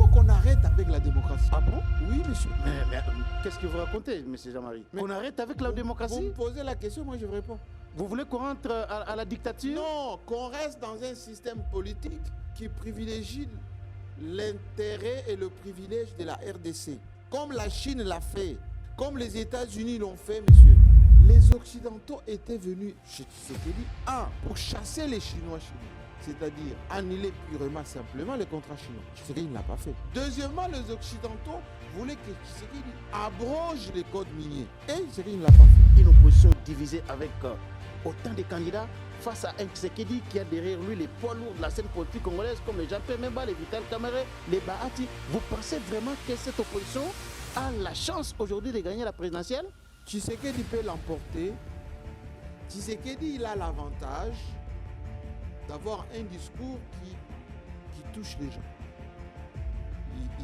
faut qu'on arrête avec la démocratie. Ah bon? Oui, monsieur. Mais qu'est-ce que vous racontez, M. Jean-Marie? Qu'on arrête avec la Vous démocratie? me posez la question, moi je vous réponds. Vous voulez qu'on rentre à la dictature? Non, qu'on reste dans un système politique qui privilégie l'intérêt et le privilège de la RDC. Comme la Chine l'a fait, comme les États-Unis l'ont fait, monsieur. Les Occidentaux étaient venus chez Tshisekedi, pour chasser les Chinois chez nous. C'est-à-dire annuler purement simplement les contrats chinois. Tshisekedi ne l'a pas fait. Deuxièmement, les Occidentaux voulaient que Tshisekedi abroge les codes miniers. Et Tshisekedi ne l'a pas fait. Une opposition divisée avec autant de candidats face à un Tshisekedi qui a derrière lui les poids lourds de la scène politique congolaise comme les Jean-Pierre Memba, les Vital Kamerhe, les Bahati. Vous pensez vraiment que cette opposition a la chance aujourd'hui de gagner la présidentielle? Tshisekedi peut l'emporter. Tshisekedi, il a l'avantage d'avoir un discours qui touche les gens.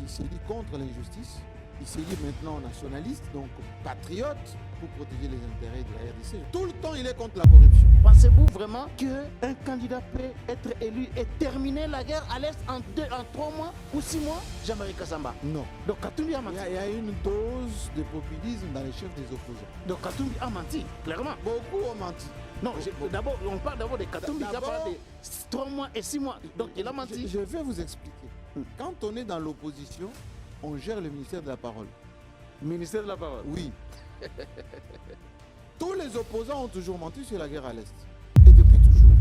Il s'est dit contre l'injustice. Il s'est dit maintenant nationaliste, donc patriote, pour protéger les intérêts de la RDC. Tout le temps, il est contre la corruption. Pensez-vous vraiment qu'un candidat peut être élu et terminer la guerre à l'Est en 3 mois ou 6 mois? Jean-Marie Kassamba. Non. Donc Katumbi a menti. Il y a une dose de populisme dans les chefs des opposants. Donc Katumbi a menti, clairement. Beaucoup ont menti. Non, d'abord, on parle d'abord de Katumbi qui a parlé de 3 mois et 6 mois. Donc il a menti. Je vais vous expliquer. Quand on est dans l'opposition, on gère le ministère de la parole. Ministère de la parole. Oui. Tous les opposants ont toujours menti sur la guerre à l'Est. Et depuis toujours.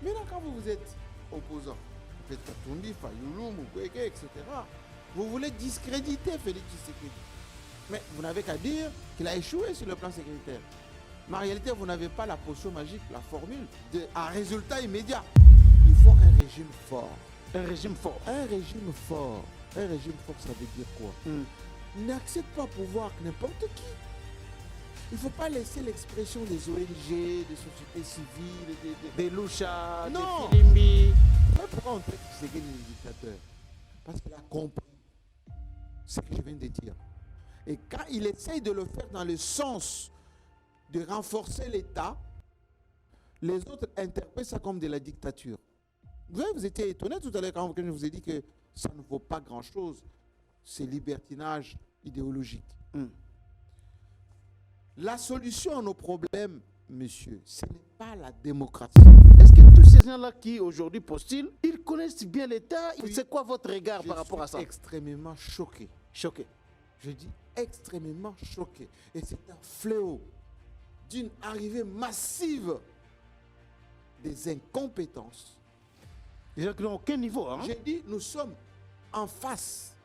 Maintenant, quand vous êtes opposant, vous faites Katumbi, Fayoulou, Mukwege, etc., vous voulez discréditer Félix Tshisekedi. Mais vous n'avez qu'à dire qu'il a échoué sur le plan sécuritaire. Mais en réalité, vous n'avez pas la potion magique, la formule à résultat immédiat. Il faut un régime fort. Un régime fort. Un régime fort. Un régime fort, ça veut dire quoi? N'accepte pas pouvoir n'importe qui. Il ne faut pas laisser l'expression des ONG, des sociétés civiles, des Loucha, non, des Filimbi. Pourquoi on fait que c'est des dictateurs? Parce qu'il a compris ce que je viens de dire. Et quand il essaye de le faire dans le sens de renforcer l'État, les autres interprètent ça comme de la dictature. Vous étiez étonné tout à l'heure quand je vous ai dit que ça ne vaut pas grand-chose. C'est libertinage idéologique. La solution à nos problèmes, monsieur, ce n'est pas la démocratie. Est-ce que tous ces gens-là qui aujourd'hui postulent, ils connaissent bien l'État? Oui. C'est quoi votre regard par rapport à ça? Je suis extrêmement choqué. Choqué. Je dis extrêmement choqué. Et c'est un fléau d'une arrivée massive des incompétences. Des gens qui n'ont aucun niveau. Hein? J'ai dit, nous sommes en face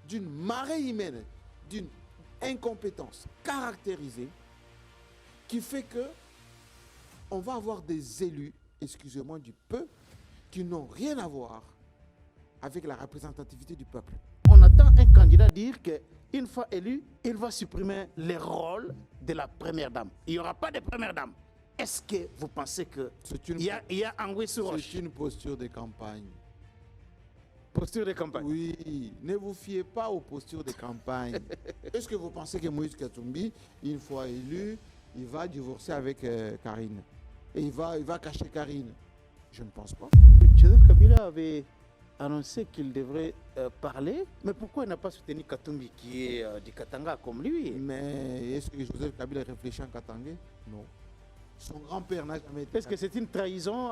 d'une marée humaine, d'une incompétence caractérisée qui fait que on va avoir des élus, excusez-moi du peu, qui n'ont rien à voir avec la représentativité du peuple. On attend un candidat dire qu'une fois élu, il va supprimer les rôles de la première dame. Il n'y aura pas de première dame. Est-ce que vous pensez qu'il y a Anguille sur roche? C'est une posture de campagne. Posture de campagne? Oui, ne vous fiez pas aux postures de campagne. Est-ce que vous pensez que Moïse Katumbi, une fois élu, il va divorcer avec Karine? Et il va cacher Karine? Je ne pense pas. Joseph Kabila avait annoncé qu'il devrait parler, mais pourquoi il n'a pas soutenu Katumbi qui est du Katanga comme lui? Mais est-ce que Joseph Kabila réfléchit en Katangais? Non. Son grand-père n'a jamais été... Est-ce que c'est une trahison,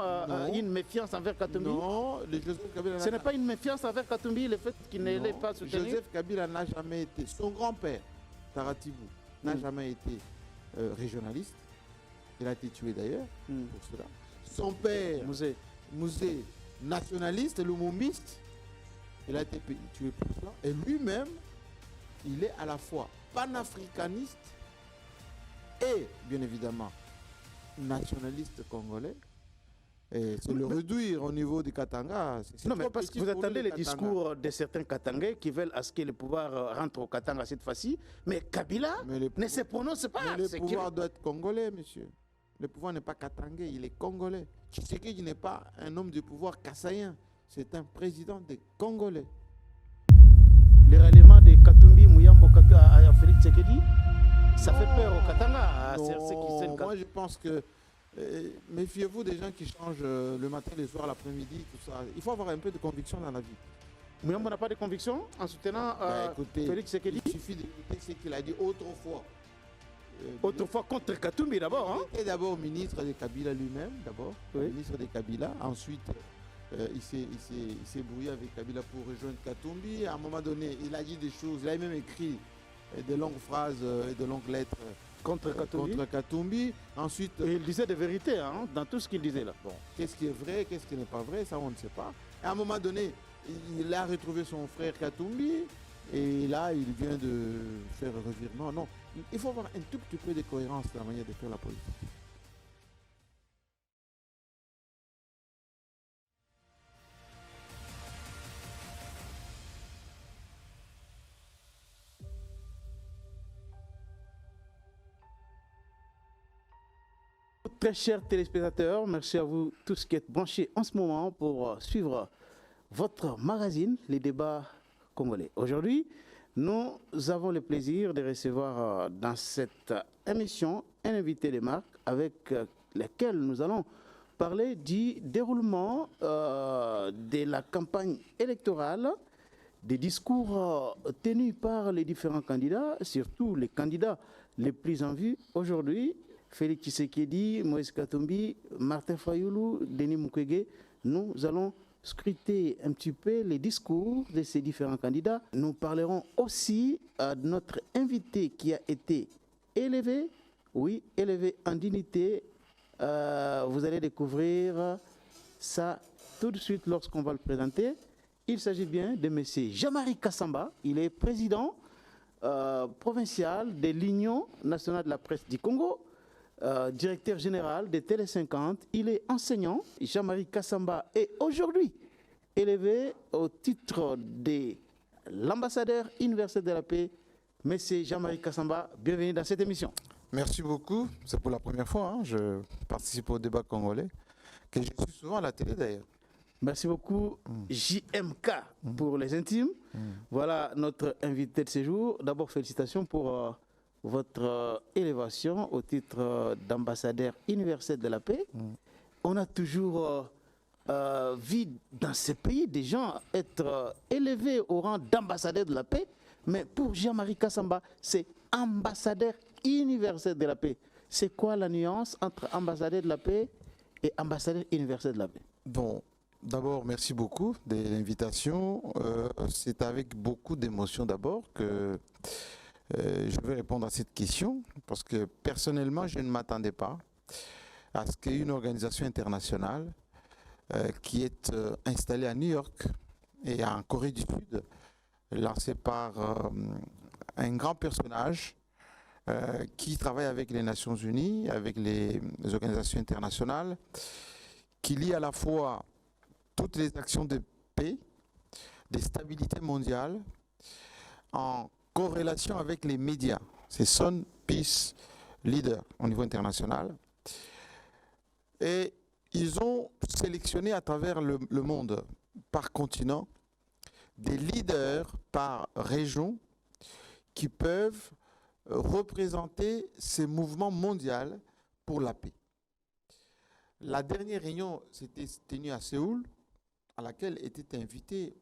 une méfiance envers Katumbi? Non, Joseph Kabila... Ce n'est pas une méfiance envers Katumbi, le fait qu'il ne l'ait pas soutenu? Joseph Kabila n'a jamais été... Son grand-père, Taratibou, n'a jamais été régionaliste. Il a été tué d'ailleurs pour cela. Son père, Mouzé, nationaliste, lumumiste, il a été tué pour cela. Et lui-même, il est à la fois panafricaniste et, bien évidemment, nationaliste congolais. Et c'est le réduire au niveau du Katanga. Non, mais parce que vous attendez les discours de certains Katangais qui veulent à ce que le pouvoir rentre au Katanga cette fois-ci. Mais Kabila ne se prononce pas. Mais le pouvoir doit être congolais, monsieur. Le pouvoir n'est pas katangais, il est congolais. Tshisekedi n'est pas un homme de pouvoir kassaïen. C'est un président des Congolais. Les ralliements de Katumbi, Mouyambo, à Félix Tshisekedi, ça fait peur au Katanga. Moi, je pense que méfiez-vous des gens qui changent le matin, le soir, l'après-midi, tout ça. Il faut avoir un peu de conviction dans la vie. Mais on n'a pas de conviction en soutenant Félix Tshisekedi. Il suffit d'écouter ce qu'il a dit autrefois. Autrefois contre Katumbi d'abord. Hein? Il était d'abord ministre de Kabila lui-même, d'abord. Oui. Ministre de Kabila. Ensuite, il s'est brouillé avec Kabila pour rejoindre Katumbi. À un moment donné, il a dit des choses. Il a même écrit de longues phrases et de longues lettres contre Katumbi. Ensuite, et il disait des vérités hein, dans tout ce qu'il disait là. Bon, qu'est-ce qui est vrai, qu'est-ce qui n'est pas vrai, ça on ne sait pas. Et à un moment donné, il a retrouvé son frère Katumbi et là il vient de faire un revirement. Non, il faut avoir un tout petit peu de cohérence dans la manière de faire la politique. Très chers téléspectateurs, merci à vous tous qui êtes branchés en ce moment pour suivre votre magazine, les débats congolais. Aujourd'hui, nous avons le plaisir de recevoir dans cette émission un invité de marque avec lequel nous allons parler du déroulement de la campagne électorale, des discours tenus par les différents candidats, surtout les candidats les plus en vue aujourd'hui. Félix Tshisekedi, Moïse Katumbi, Martin Fayoulou, Denis Mukwege, nous allons scruter un petit peu les discours de ces différents candidats. Nous parlerons aussi de notre invité qui a été élevé, oui, élevé en dignité. Vous allez découvrir ça tout de suite lorsqu'on va le présenter. Il s'agit bien de M. Jean-Marie Kassamba. Il est président provincial de l'Union nationale de la presse du Congo. Directeur général de Télé 50, il est enseignant. Jean-Marie Kassamba est aujourd'hui élevé au titre de l'ambassadeur universel de la paix. Monsieur Jean-Marie Kassamba, bienvenue dans cette émission. Merci beaucoup, c'est pour la première fois, hein. Je participe au débat congolais, que je suis souvent à la télé d'ailleurs. Merci beaucoup, JMK pour les intimes. Voilà notre invité de séjour. D'abord, félicitations pour votre élévation au titre d'ambassadeur universel de la paix. On a toujours vu dans ces pays des gens être élevés au rang d'ambassadeur de la paix, mais pour Jean-Marie Kassamba, c'est ambassadeur universel de la paix. C'est quoi la nuance entre ambassadeur de la paix et ambassadeur universel de la paix? Bon, d'abord, merci beaucoup de l'invitation. C'est avec beaucoup d'émotion d'abord que je vais répondre à cette question parce que personnellement, je ne m'attendais pas à ce qu'une organisation internationale qui est installée à New York et en Corée du Sud, lancée par un grand personnage qui travaille avec les Nations Unies, avec les organisations internationales, qui lie à la fois toutes les actions de paix, de stabilité mondiale, en corrélation avec les médias. C'est Son Peace Leader au niveau international. Et ils ont sélectionné à travers le monde, par continent, des leaders par région qui peuvent représenter ces mouvements mondiaux pour la paix. La dernière réunion s'était tenue à Séoul, à laquelle étaient invités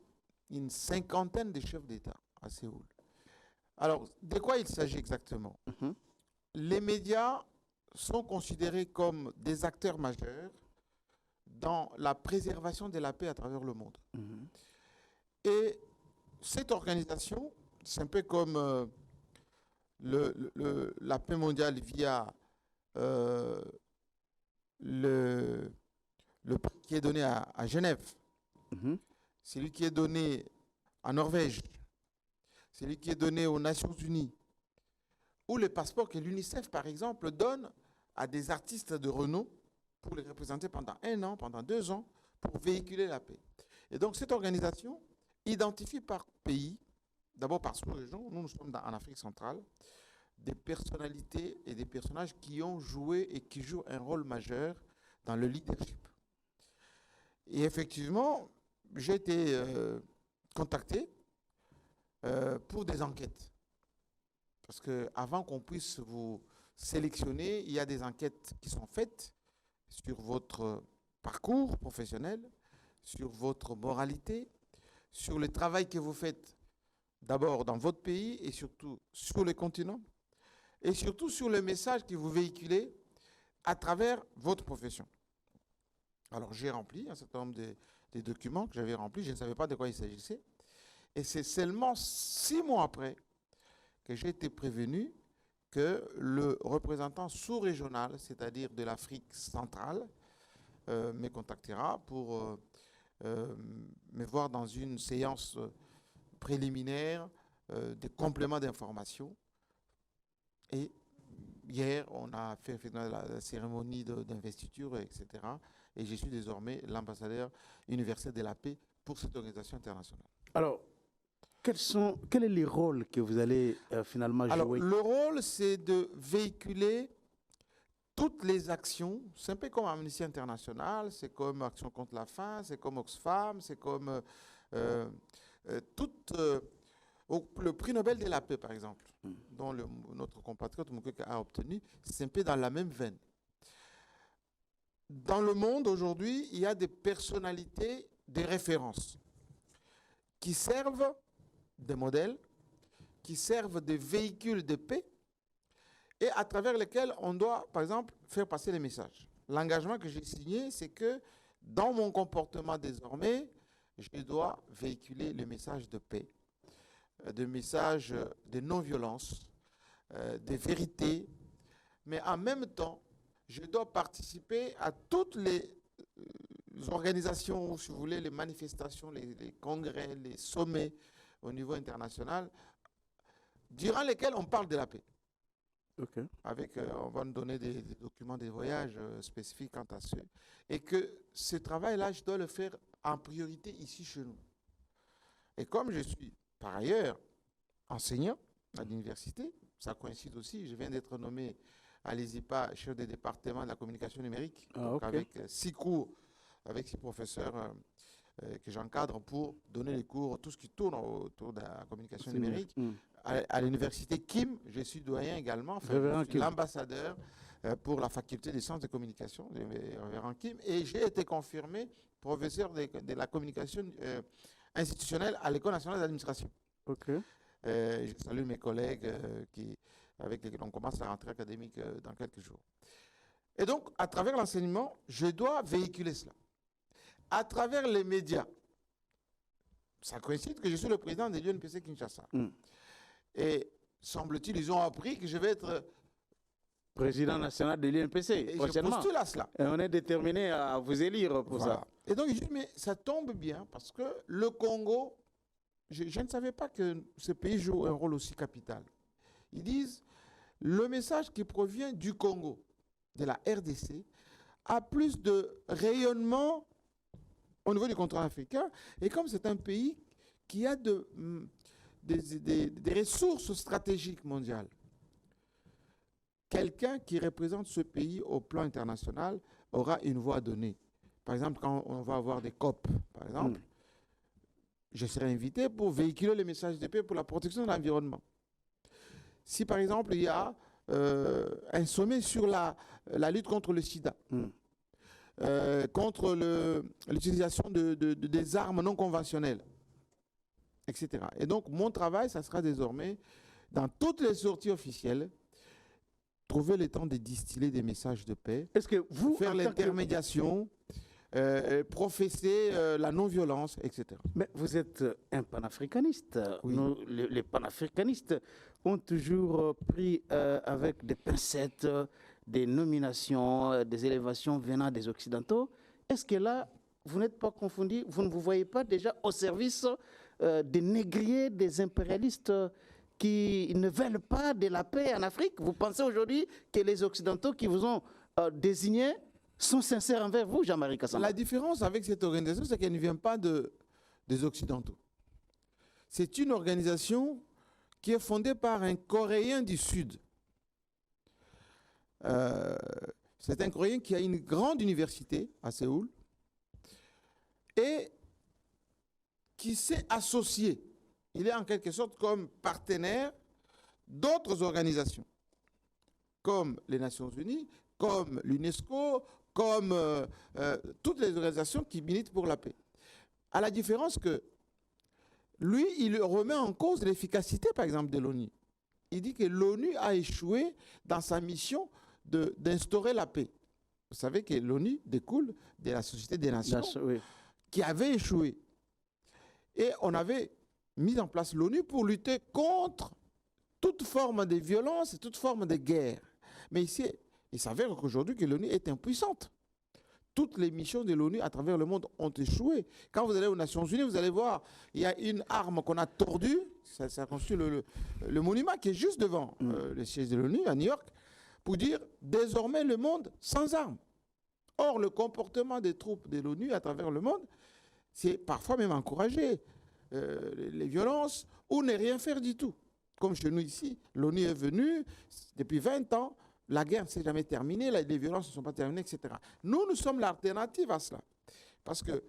une cinquantaine de chefs d'État à Séoul. Alors, de quoi il s'agit exactement? Les médias sont considérés comme des acteurs majeurs dans la préservation de la paix à travers le monde. Et cette organisation, c'est un peu comme la paix mondiale via le prix qui est donné à Genève, celui qui est donné en Norvège, celui qui est donné aux Nations Unies, ou le passeport que l'UNICEF, par exemple, donne à des artistes de renom pour les représenter pendant 1 an, pendant 2 ans, pour véhiculer la paix. Et donc, cette organisation identifie par pays, d'abord par sous-région, nous sommes en Afrique centrale, des personnalités et des personnages qui ont joué et qui jouent un rôle majeur dans le leadership. Et effectivement, j'ai été contacté pour des enquêtes. Parce qu'avant qu'on puisse vous sélectionner, il y a des enquêtes qui sont faites sur votre parcours professionnel, sur votre moralité, sur le travail que vous faites d'abord dans votre pays et surtout sur le continent, et surtout sur le message que vous véhiculez à travers votre profession. Alors j'ai rempli un certain nombre de documents que j'avais remplis, je ne savais pas de quoi il s'agissait, et c'est seulement 6 mois après que j'ai été prévenu que le représentant sous-régional, c'est-à-dire de l'Afrique centrale, me contactera pour me voir dans une séance préliminaire de compléments d'information. Et hier, on a fait la cérémonie d'investiture, etc. Et je suis désormais l'ambassadeur universel de la paix pour cette organisation internationale. Alors, quel est le rôle que vous allez finalement jouer? Alors, le rôle, c'est de véhiculer toutes les actions. C'est un peu comme Amnesty International, c'est comme Action contre la faim, c'est comme Oxfam, c'est comme le prix Nobel de la paix, par exemple, dont notre compatriote Mukwege a obtenu, c'est un peu dans la même veine. Dans le monde, aujourd'hui, il y a des personnalités, des références qui servent des modèles, qui servent des véhicules de paix et à travers lesquels on doit, par exemple, faire passer les messages. L'engagement que j'ai signé, c'est que dans mon comportement désormais, je dois véhiculer le message de paix, de message de non-violence, de vérité, mais en même temps, je dois participer à toutes les organisations, si vous voulez, les manifestations, les congrès, les sommets au niveau international, durant lesquels on parle de la paix. Okay. On va nous donner des documents de voyage spécifiques quant à ceux. Et que ce travail-là, je dois le faire en priorité ici chez nous. Et comme je suis, par ailleurs, enseignant à l'université, ça coïncide aussi, je viens d'être nommé à l'ESIPA, chef de département de la communication numérique, avec 6 cours, avec 6 professeurs que j'encadre pour donner les cours, tout ce qui tourne autour de la communication numérique. À l'université Kim, je suis doyen également, enfin, je suis l'ambassadeur pour la faculté des sciences de communication, le révérend Kim, et j'ai été confirmé professeur de la communication institutionnelle à l'École nationale d'administration. Je salue mes collègues avec lesquels on commence la rentrée académique dans quelques jours. Et donc, à travers l'enseignement, je dois véhiculer cela. À travers les médias, ça coïncide que je suis le président de l'UNPC Kinshasa. Et semble-t-il, ils ont appris que je vais être président national de l'UNPC prochainement. Je postule à cela. Et on est déterminé à vous élire pour ça. Et donc, je dis, mais ça tombe bien parce que le Congo, je ne savais pas que ce pays joue un rôle aussi capital. Ils disent, le message qui provient du Congo, de la RDC, a plus de rayonnement au niveau du continent africain. Et comme c'est un pays qui a des ressources stratégiques mondiales, quelqu'un qui représente ce pays au plan international aura une voix à donner. Par exemple, quand on va avoir des COP, par exemple, je serai invité pour véhiculer les messages de paix pour la protection de l'environnement. Si, par exemple, il y a un sommet sur la lutte contre le sida, contre l'utilisation des armes non conventionnelles, etc. Et donc, mon travail, ça sera désormais, dans toutes les sorties officielles, trouver le temps de distiller des messages de paix, faire l'intermédiation, professer la non-violence, etc. Mais vous êtes un panafricaniste. Oui. Les panafricanistes ont toujours pris avec des pincettes des nominations, des élévations venant des Occidentaux. Est-ce que là, vous n'êtes pas confondu, vous ne vous voyez pas déjà au service des négriers, des impérialistes qui ne veulent pas de la paix en Afrique? Vous pensez aujourd'hui que les Occidentaux qui vous ont désigné sont sincères envers vous, Jean-Marie Kassamba? La différence avec cette organisation, c'est qu'elle ne vient pas des Occidentaux. C'est une organisation qui est fondée par un Coréen du Sud. C'est un Coréen qui a une grande université à Séoul et qui s'est associé. Il est en quelque sorte comme partenaire d'autres organisations, comme les Nations Unies, comme l'UNESCO, comme toutes les organisations qui militent pour la paix. À la différence que lui, il remet en cause l'efficacité, par exemple, de l'ONU. Il dit que l'ONU a échoué dans sa mission d'instaurer la paix. Vous savez que l'ONU découle de la Société des Nations qui avait échoué. Et on avait mis en place l'ONU pour lutter contre toute forme de violence et toute forme de guerre. Mais ici, il s'avère qu'aujourd'hui que l'ONU est impuissante. Toutes les missions de l'ONU à travers le monde ont échoué. Quand vous allez aux Nations Unies, vous allez voir, il y a une arme qu'on a tordue, ça constitue le monument qui est juste devant le siège de l'ONU à New York, pour dire désormais le monde sans armes. Or, le comportement des troupes de l'ONU à travers le monde, c'est parfois même encourager les violences ou ne rien faire du tout. Comme chez nous ici, l'ONU est venue depuis 20 ans, la guerre ne s'est jamais terminée, les violences ne sont pas terminées, etc. Nous sommes l'alternative à cela. Parce que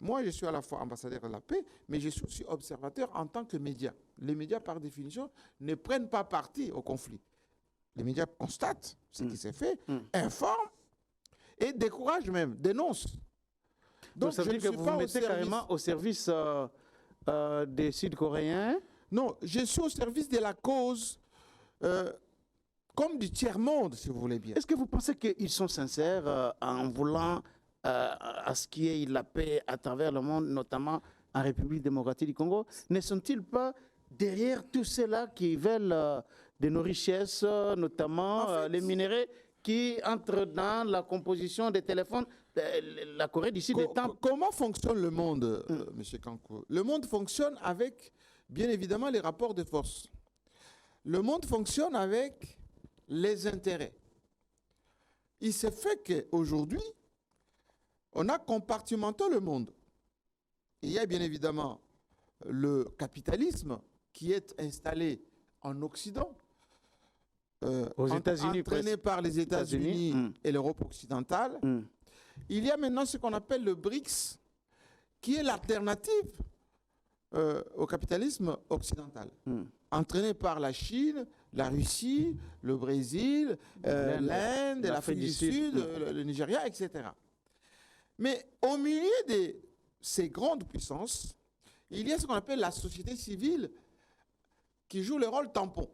moi, je suis à la fois ambassadeur de la paix, mais je suis aussi observateur en tant que média. Les médias, par définition, ne prennent pas parti au conflit. Les médias constatent ce qui s'est fait, informent et découragent même, dénoncent. Donc ça veut dire que vous vous mettez carrément au service des Sud-Coréens? Non, je suis au service de la cause comme du tiers-monde, si vous voulez bien. Est-ce que vous pensez qu'ils sont sincères en voulant à ce qu'il y ait la paix à travers le monde, notamment en République démocratique du Congo? Ne sont-ils pas derrière tous ceux-là qui veulent de nos richesses, notamment en fait, les minéraux qui entrent dans la composition des téléphones? La Corée d'ici des temps. Comment fonctionne le monde, M. Kankou? Le monde fonctionne avec, bien évidemment, les rapports de force. Le monde fonctionne avec les intérêts. Il se fait qu'aujourd'hui, on a compartimenté le monde. Il y a bien évidemment le capitalisme qui est installé en Occident, aux États-Unis, entraîné par les États-Unis et l'Europe occidentale. Il y a maintenant ce qu'on appelle le BRICS, qui est l'alternative au capitalisme occidental, entraîné par la Chine, la Russie, le Brésil, l'Inde, l'Afrique du Sud, le Nigeria, etc. Mais au milieu de ces grandes puissances, il y a ce qu'on appelle la société civile qui joue le rôle tampon.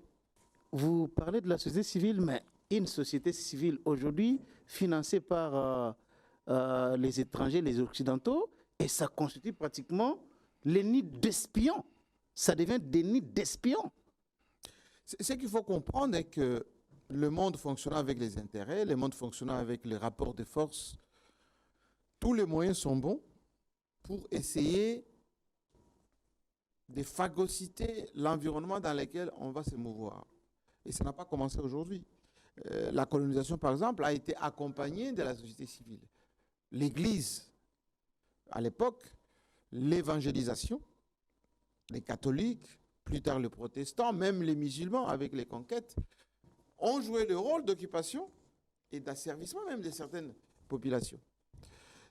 Vous parlez de la société civile, mais une société civile aujourd'hui financée par les étrangers, les occidentaux, et ça constitue pratiquement les nids d'espions. Ça devient des nids d'espions. Ce qu'il faut comprendre est que le monde fonctionnant avec les intérêts, le monde fonctionnant avec les rapports de force, tous les moyens sont bons pour essayer de phagocyter l'environnement dans lequel on va se mouvoir. Et ça n'a pas commencé aujourd'hui. La colonisation, par exemple, a été accompagnée de la société civile. L'Église, à l'époque, l'évangélisation, les catholiques, plus tard les protestants, même les musulmans avec les conquêtes, ont joué le rôle d'occupation et d'asservissement même de certaines populations.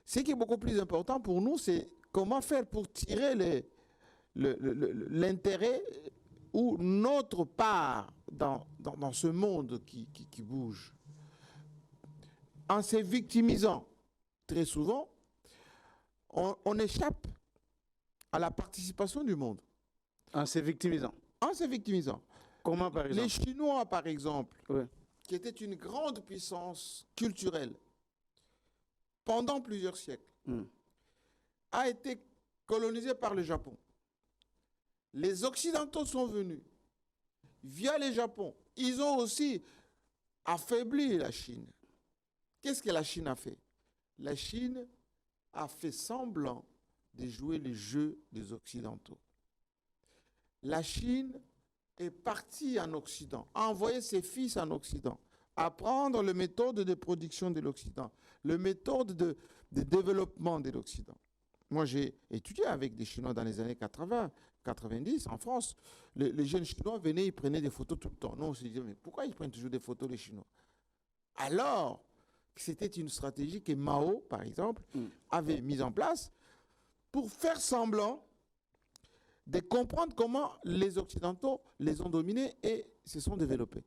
Ce qui est beaucoup plus important pour nous, c'est comment faire pour tirer l'intérêt ou notre part dans ce monde qui bouge. En se victimisant, très souvent, on échappe à la participation du monde. En se victimisant? En se victimisant. Comment, par exemple? Les Chinois, par exemple, qui étaient une grande puissance culturelle pendant plusieurs siècles, a été colonisé par le Japon. Les Occidentaux sont venus via le Japon. Ils ont aussi affaibli la Chine. Qu'est-ce que la Chine a fait? La Chine a fait semblant de jouer les jeux des Occidentaux. La Chine est partie en Occident, a envoyé ses fils en Occident, apprendre les méthodes de production de l'Occident, les méthodes de développement de l'Occident. Moi, j'ai étudié avec des Chinois dans les années 80, 90, en France. Les jeunes Chinois venaient, ils prenaient des photos tout le temps. Nous, on se disait, mais pourquoi ils prennent toujours des photos, les Chinois? Alors que c'était une stratégie que Mao, par exemple, avait mise en place pour faire semblant de comprendre comment les Occidentaux les ont dominés et se sont développés.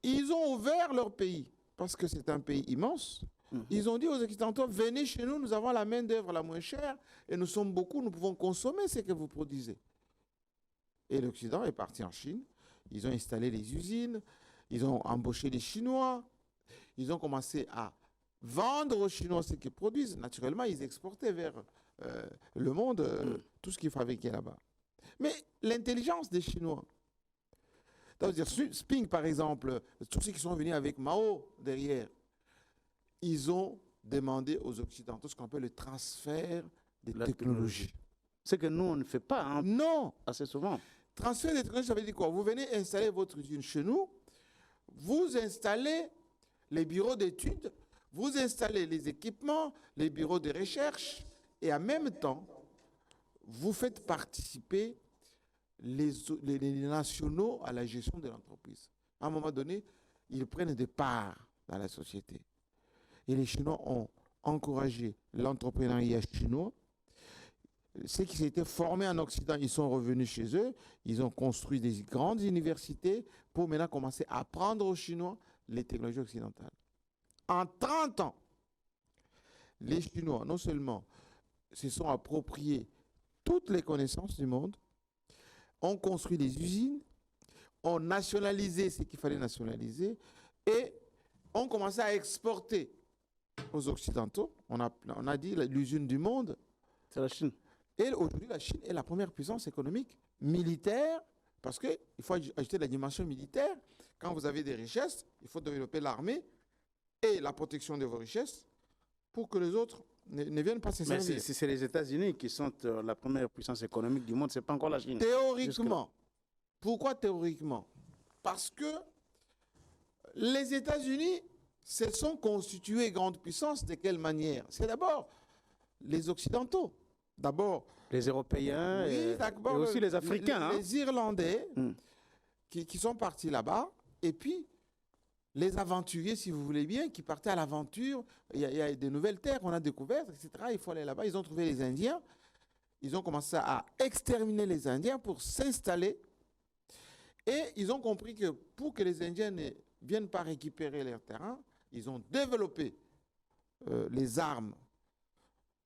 Ils ont ouvert leur pays, parce que c'est un pays immense, Ils ont dit aux Occidentaux, venez chez nous, nous avons la main-d'œuvre la moins chère et nous sommes beaucoup, nous pouvons consommer ce que vous produisez. Et l'Occident est parti en Chine. Ils ont installé les usines, ils ont embauché les Chinois, ils ont commencé à vendre aux Chinois ce qu'ils produisent. Naturellement, ils exportaient vers le monde tout ce qu'ils fabriquaient là-bas. Mais l'intelligence des Chinois, c'est-à-dire Sping par exemple, tous ceux qui sont venus avec Mao derrière, ils ont demandé aux Occidentaux ce qu'on appelle le transfert des technologies. Ce que nous, on ne fait pas. Hein, non. Assez souvent. Transfert des technologies, ça veut dire quoi? Vous venez installer votre usine chez nous, vous installez les bureaux d'études, vous installez les équipements, les bureaux de recherche, et en même temps, vous faites participer les nationaux à la gestion de l'entreprise. À un moment donné, ils prennent des parts dans la société. Et les Chinois ont encouragé l'entrepreneuriat chinois. Ceux qui s'étaient formés en Occident, ils sont revenus chez eux. Ils ont construit des grandes universités pour maintenant commencer à apprendre aux Chinois les technologies occidentales. En 30 ans, les Chinois, non seulement se sont appropriés toutes les connaissances du monde, ont construit des usines, ont nationalisé ce qu'il fallait nationaliser et ont commencé à exporter aux Occidentaux. On a dit l'usine du monde. C'est la Chine. Et aujourd'hui, la Chine est la première puissance économique, militaire, parce qu'il faut ajouter la dimension militaire. Quand vous avez des richesses, il faut développer l'armée et la protection de vos richesses pour que les autres ne viennent pas se servir. Mais c'est les États-Unis qui sont la première puissance économique du monde, ce n'est pas encore la Chine. Théoriquement. Pourquoi théoriquement? Parce que les États-Unis se sont constitués grande puissance. De quelle manière? C'est d'abord les Occidentaux. D'abord les Européens et aussi les Africains. Les Irlandais qui sont partis là-bas. Et puis, les aventuriers, si vous voulez bien, qui partaient à l'aventure. Il y a de nouvelles terres qu'on a découvertes, etc. Il faut aller là-bas. Ils ont trouvé les Indiens. Ils ont commencé à exterminer les Indiens pour s'installer. Et ils ont compris que pour que les Indiens ne viennent pas récupérer leur terrain, ils ont développé les armes.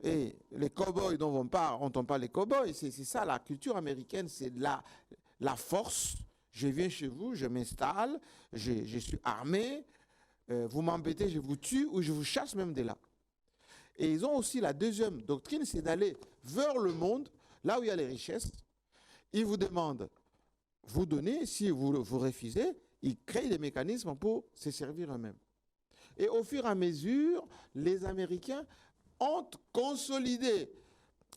Et les cow-boys dont on parle les cow-boys, c'est ça la culture américaine, c'est la force. Je viens chez vous, je m'installe, je suis armé, vous m'embêtez, je vous tue ou je vous chasse même de là. Et ils ont aussi la deuxième doctrine, c'est d'aller vers le monde, là où il y a les richesses. Ils vous demandent, vous donnez, si vous refusez, ils créent des mécanismes pour se servir eux-mêmes. Et au fur et à mesure, les Américains ont consolidé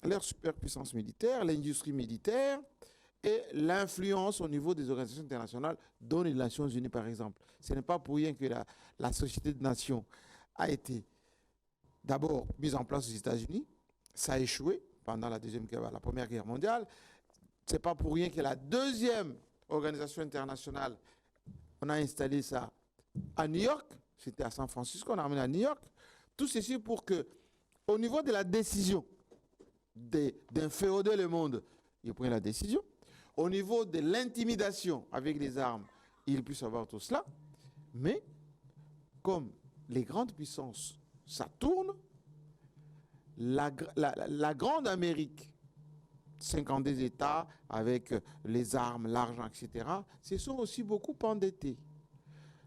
leur superpuissance militaire, l'industrie militaire et l'influence au niveau des organisations internationales, dont les Nations Unies par exemple. Ce n'est pas pour rien que la Société des Nations a été d'abord mise en place aux États-Unis. Ça a échoué pendant la Première Guerre mondiale. Ce n'est pas pour rien que la deuxième organisation internationale, on a installé ça à New York. C'était à San Francisco, on a amené à New York. Tout ceci pour que, au niveau de la décision d'inféoder le monde, il prenne la décision. Au niveau de l'intimidation avec les armes, il puisse avoir tout cela. Mais, comme les grandes puissances, ça tourne, la grande Amérique, 52 États avec les armes, l'argent, etc., se sont aussi beaucoup endettés.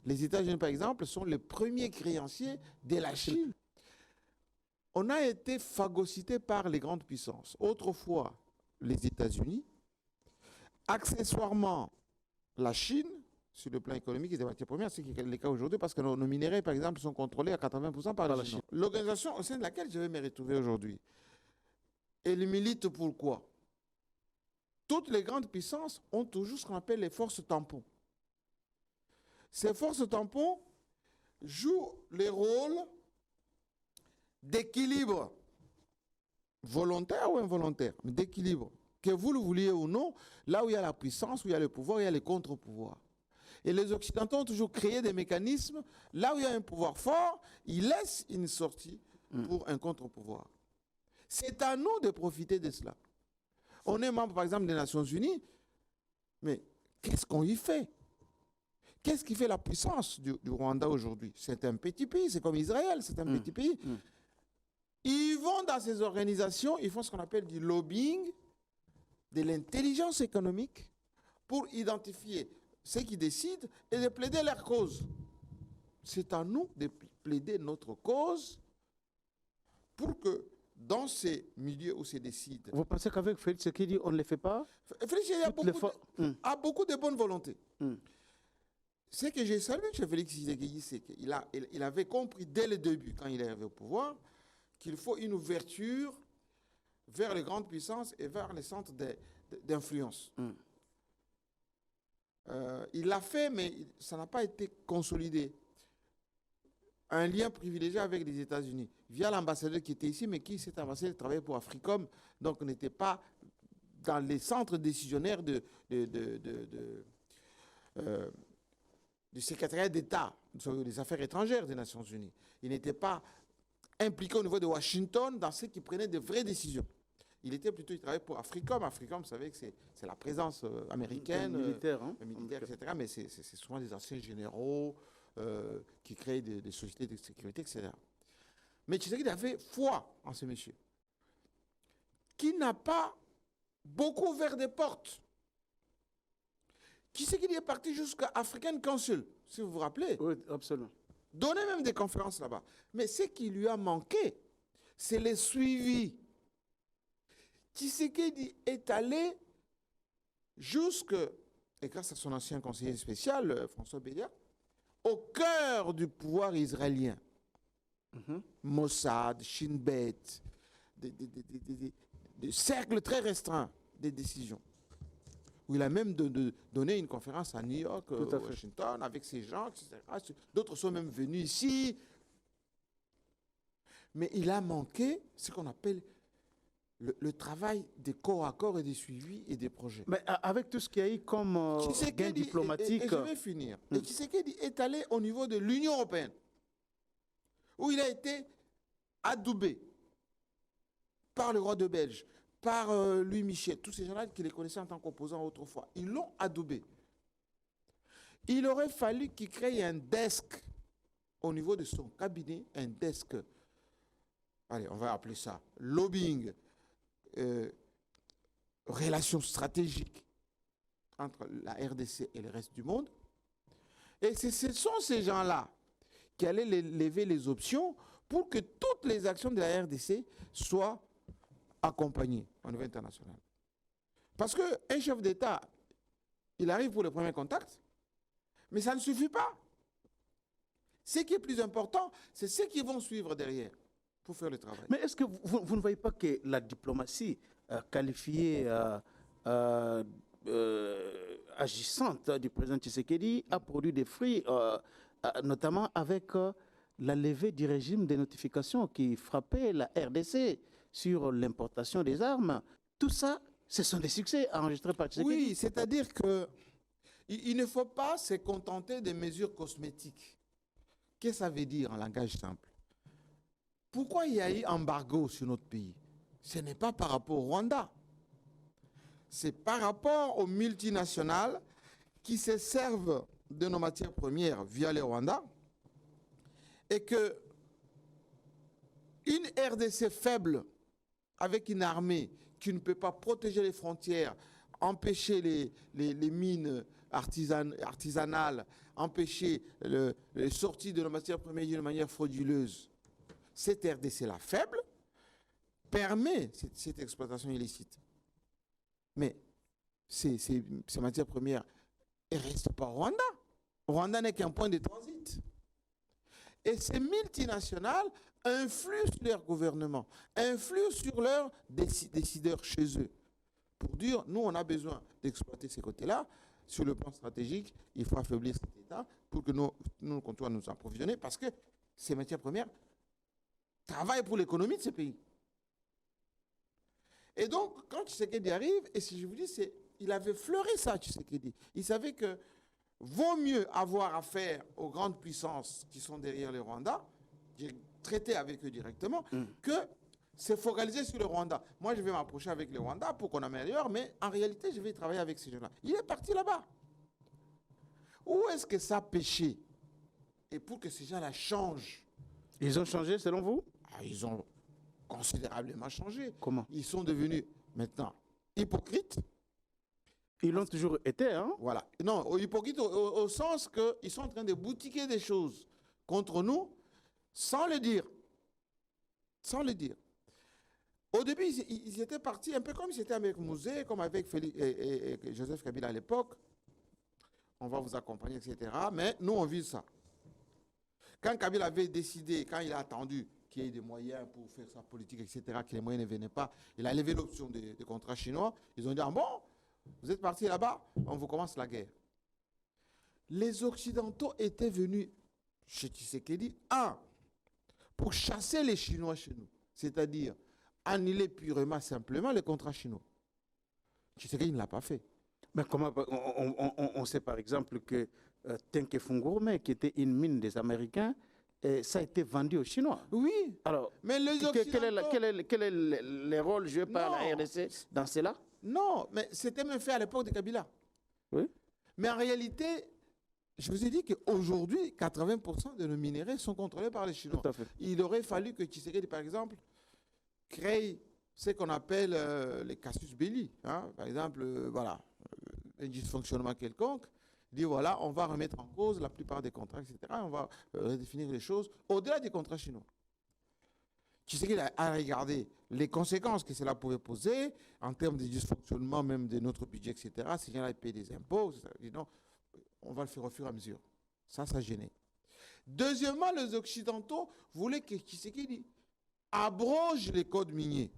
Les États-Unis, par exemple, sont les premiers créanciers de la Chine. On a été phagocyté par les grandes puissances. Autrefois, les États-Unis. Accessoirement, la Chine, sur le plan économique et des matières premières, c'est le cas aujourd'hui parce que nos minéraux, par exemple, sont contrôlés à 80% par la Chine. L'organisation au sein de laquelle je vais me retrouver aujourd'hui, elle milite pour quoi? Toutes les grandes puissances ont toujours ce qu'on appelle les forces tampons. Ces forces tampons jouent les rôles d'équilibre volontaire ou involontaire, mais d'équilibre. Que vous le vouliez ou non, là où il y a la puissance, où il y a le pouvoir, il y a les contre-pouvoirs. Et les Occidentaux ont toujours créé des mécanismes, là où il y a un pouvoir fort, ils laissent une sortie pour un contre-pouvoir. C'est à nous de profiter de cela. On est membre, par exemple, des Nations Unies, mais qu'est-ce qu'on y fait? qu'est-ce qui fait la puissance du Rwanda aujourd'hui? C'est un petit pays, c'est comme Israël, c'est un petit pays. Ils vont dans ces organisations, ils font ce qu'on appelle du lobbying, de l'intelligence économique, pour identifier ceux qui décident et de plaider leur cause. C'est à nous de plaider notre cause pour que dans ces milieux où se décide... Vous pensez qu'avec Félix Tshisekedi, on ne le fait pas? Félix Tshisekedi a beaucoup de bonne volonté. Ce que j'ai salué chez Félix Tshisekedi, c'est qu'il avait compris dès le début, quand il est arrivé au pouvoir, qu'il faut une ouverture vers les grandes puissances et vers les centres d'influence. Il l'a fait, mais ça n'a pas été consolidé. Un lien privilégié avec les États-Unis, via l'ambassadeur qui était ici, mais qui, cet ambassadeur, travaillait pour Africom, donc n'était pas dans les centres décisionnaires du secrétariat d'État des affaires étrangères des Nations Unies. Il n'était pas impliqué au niveau de Washington dans ceux qui prenaient de vraies décisions. Il travaillait pour Africom. Africom, vous savez que c'est la présence américaine, militaire, etc. Mais c'est souvent des anciens généraux qui créent des sociétés de sécurité, etc. Mais Tshisekedi avait foi en ce monsieur, qui n'a pas beaucoup ouvert des portes. Tshisekedi est parti jusqu'à African Council, si vous vous rappelez. Oui, absolument. Donner même des conférences là-bas. Mais ce qui lui a manqué, c'est le suivi. Tshisekedi est allé jusque, et grâce à son ancien conseiller spécial, François Béliard, au cœur du pouvoir israélien. Mossad, Shin Bet, des cercles très restreints des décisions. Où il a même donné une conférence à New York, Washington, avec ces gens, etc. D'autres sont même venus ici. Mais il a manqué ce qu'on appelle le travail des corps à corps et des suivis et des projets. Mais avec tout ce qu'il y a eu comme gain diplomatique... Et je vais finir. Et Tshisekedi est allé au niveau de l'Union européenne, où il a été adoubé par le roi de Belge, par Louis Michel, tous ces gens-là qui les connaissaient en tant qu'opposants autrefois. Ils l'ont adoubé. Il aurait fallu qu'il crée un desk au niveau de son cabinet, un desk, allez, on va appeler ça lobbying, relations stratégiques entre la RDC et le reste du monde. Et ce sont ces gens-là qui allaient lever les options pour que toutes les actions de la RDC soient accompagnées au niveau international. Parce qu'un chef d'État, il arrive pour le premier contact, mais ça ne suffit pas. Ce qui est plus important, c'est ceux qui vont suivre derrière pour faire le travail. Mais est-ce que vous ne voyez pas que la diplomatie qualifiée agissante du président Tshisekedi a produit des fruits, notamment avec la levée du régime des notifications qui frappait la RDC sur l'importation des armes? Tout ça, ce sont des succès enregistrés par Tshisekedi. Oui, c'est-à-dire qu'il ne faut pas se contenter des mesures cosmétiques. Qu'est-ce que ça veut dire en langage simple? Pourquoi il y a eu embargo sur notre pays? Ce n'est pas par rapport au Rwanda. C'est par rapport aux multinationales qui se servent de nos matières premières via le Rwanda et que une RDC faible avec une armée qui ne peut pas protéger les frontières, empêcher les mines artisanales, empêcher les sorties de nos matières premières d'une manière frauduleuse, cette RDC-là faible permet cette exploitation illicite. Mais ces matières premières ne restent pas au Rwanda. Le Rwanda n'est qu'un point de transit. Et ces multinationales influent sur leur gouvernement, influent sur leurs décideurs chez eux. Pour dire, nous, on a besoin d'exploiter ces côtés-là. Sur le plan stratégique, il faut affaiblir cet État pour que nous continuons à nous approvisionner parce que ces matières premières travaillent pour l'économie de ces pays. Et donc, quand Tshisekedi arrive, et si je vous dis, il avait fleuré ça, Tshisekedi. Il savait que vaut mieux avoir affaire aux grandes puissances qui sont derrière le Rwanda, traiter avec eux directement, que se focaliser sur le Rwanda. Moi, je vais m'approcher avec le Rwanda pour qu'on améliore, mais en réalité, je vais travailler avec ces gens-là. Il est parti là-bas. Où est-ce que ça a péché? Et pour que ces gens-là changent. Ils ont changé selon vous? Ils ont considérablement changé. Comment? Ils sont devenus maintenant hypocrites. Ils l'ont toujours été, hein? Voilà. Non, hypocrites au sens qu'ils sont en train de boutiquer des choses contre nous sans le dire. Sans le dire. Au début, ils étaient partis un peu comme ils étaient avec Mouzé, comme avec Félix et Joseph Kabila à l'époque. On va vous accompagner, etc. Mais nous, on vise ça. Quand Kabila avait décidé, quand il a attendu qu'il y ait des moyens pour faire sa politique, etc., que les moyens ne venaient pas, il a levé l'option des contrats chinois. Ils ont dit, ah bon, vous êtes partis là-bas, on vous commence la guerre. Les Occidentaux étaient venus chez Tshisekedi, pour chasser les Chinois chez nous, c'est-à-dire annuler purement, simplement les contrats chinois. Tshisekedi ne l'a pas fait. Mais comment on sait par exemple que Tenke Fungourme, qui était une mine des Américains, ça a été vendu aux Chinois. Oui. Alors, mais les Occidentaux... quel est le rôle joué par la RDC dans cela? Non, mais c'était même fait à l'époque de Kabila. Oui. Mais en réalité, je vous ai dit qu'aujourd'hui, 80% de nos minéraux sont contrôlés par les Chinois. Tout à fait. Il aurait fallu que Tshisekedi, par exemple, crée ce qu'on appelle les casus belli. Hein. Par exemple, voilà, un dysfonctionnement quelconque. Dit voilà, on va remettre en cause la plupart des contrats, etc. On va redéfinir les choses au-delà des contrats chinois. Tshisekedi a regardé les conséquences que cela pouvait poser en termes de dysfonctionnement même de notre budget, etc. Ces gens-là payent des impôts. Dit non, on va le faire au fur et à mesure. Ça gênait. Deuxièmement, les Occidentaux voulaient que Tshisekedi abroge les codes miniers.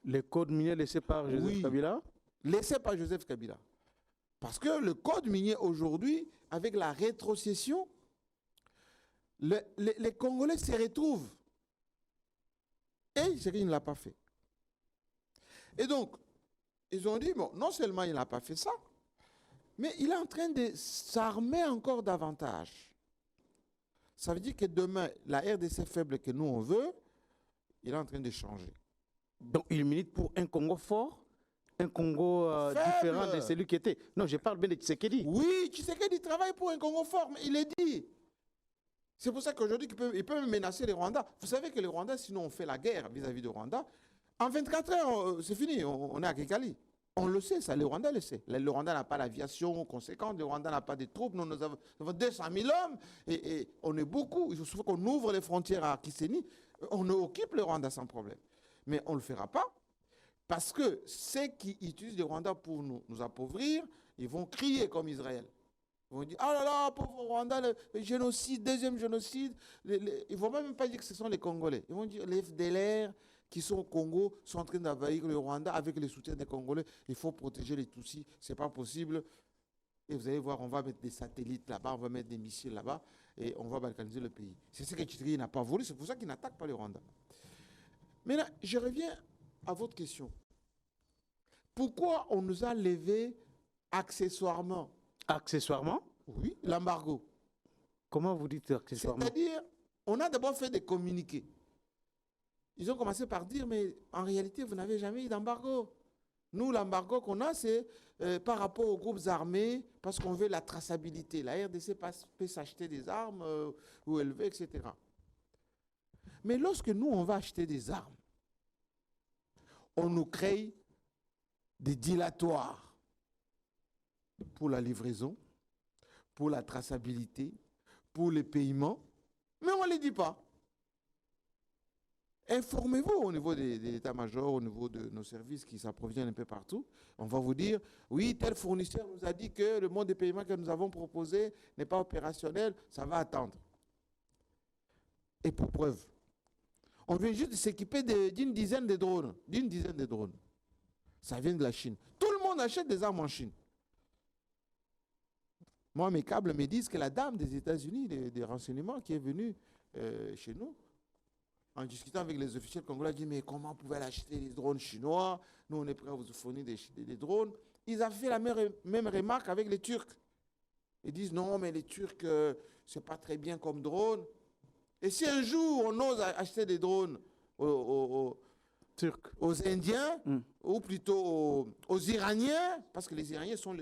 Les codes miniers laissés par Joseph Kabila? Laissés par Joseph Kabila. Parce que le code minier aujourd'hui, avec la rétrocession, les Congolais se retrouvent. Et Tshisekedi ne l'a pas fait. Et donc, ils ont dit, bon, non seulement il n'a pas fait ça, mais il est en train de s'armer encore davantage. Ça veut dire que demain, la RDC faible que nous on veut, il est en train de changer. Donc il milite pour un Congo fort, un Congo différent de celui qui était. Non, je parle bien de Tshisekedi. Oui, Tshisekedi travaille pour un Congo fort, mais il est dit. C'est pour ça qu'aujourd'hui, il peut menacer les Rwandais. Vous savez que les Rwandais, sinon on fait la guerre vis-à-vis du Rwanda, en 24 heures, c'est fini, on est à Kigali. On le sait, ça, le Rwanda le sait. Le Rwanda n'a pas l'aviation conséquente, le Rwanda n'a pas de troupes, nous avons 200 000 hommes, et on est beaucoup. Il faut qu'on ouvre les frontières à Kiseni, on occupe le Rwanda sans problème. Mais on ne le fera pas, parce que ceux qui utilisent le Rwanda pour nous appauvrir, ils vont crier comme Israël. Ils vont dire, ah là là, pauvre Rwanda, le génocide, deuxième génocide. Ils ne vont même pas dire que ce sont les Congolais. Ils vont dire, les FDLR qui sont au Congo sont en train d'envahir le Rwanda avec le soutien des Congolais. Il faut protéger les Tutsis, ce n'est pas possible. Et vous allez voir, on va mettre des satellites là-bas, on va mettre des missiles là-bas, et on va balkaniser le pays. C'est ce que Tshisekedi n'a pas voulu, c'est pour ça qu'il n'attaque pas le Rwanda. Maintenant, je reviens à votre question. Pourquoi on nous a levé accessoirement? Accessoirement? Oui, l'embargo. Comment vous dites accessoirement? C'est-à-dire, on a d'abord fait des communiqués. Ils ont commencé par dire, mais en réalité, vous n'avez jamais eu d'embargo. Nous, l'embargo qu'on a, c'est par rapport aux groupes armés, parce qu'on veut la traçabilité. La RDC peut s'acheter des armes ou elle veut, etc. Mais lorsque nous, on va acheter des armes, on nous crée des dilatoires pour la livraison, pour la traçabilité, pour les paiements, mais on ne les dit pas. Informez-vous au niveau de l'état-major, au niveau de nos services qui s'approviennent un peu partout. On va vous dire, oui, tel fournisseur nous a dit que le mode de paiement que nous avons proposé n'est pas opérationnel, ça va attendre. Et pour preuve, on vient juste de s'équiper d'une dizaine de drones. Ça vient de la Chine. Tout le monde achète des armes en Chine. Moi, mes câbles me disent que la dame des États-Unis, des renseignements, qui est venue chez nous, en discutant avec les officiels congolais, dit mais comment vous pouvez acheter des drones chinois? Nous, on est prêts à vous fournir des drones. Ils ont fait la même remarque avec les Turcs. Ils disent non, mais les Turcs, c'est pas très bien comme drone. Et si un jour on ose acheter des drones aux Indiens, ou plutôt aux Iraniens, parce que les Iraniens sont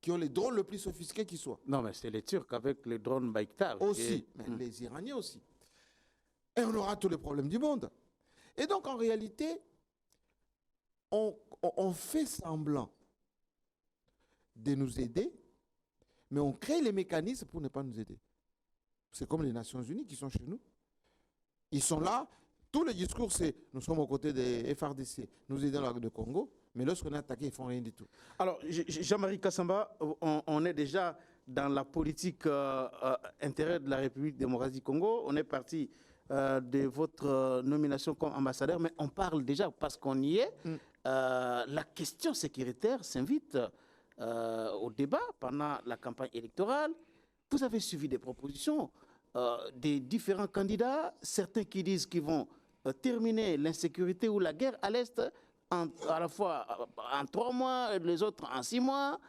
qui ont les drones le plus sophistiqués qui soient. Non, mais c'est les Turcs avec les drones Bayktar. Aussi, mais les Iraniens aussi. Et on aura tous les problèmes du monde. Et donc, en réalité, on fait semblant de nous aider, mais on crée les mécanismes pour ne pas nous aider. C'est comme les Nations Unies qui sont chez nous. Ils sont là. Tous les discours, c'est nous sommes aux côtés des FRDC, nous aidons le Congo, mais lorsqu'on est attaqué, ils ne font rien du tout. Alors, Jean-Marie Kassamba, on est déjà dans la politique intérieure de la République démocratique du Congo. On est parti de votre nomination comme ambassadeur, mais on parle déjà, parce qu'on y est, la question sécuritaire s'invite au débat pendant la campagne électorale. Vous avez suivi des propositions des différents candidats, certains qui disent qu'ils vont terminer l'insécurité ou la guerre à l'Est à la fois en 3 mois, les autres en 6 mois.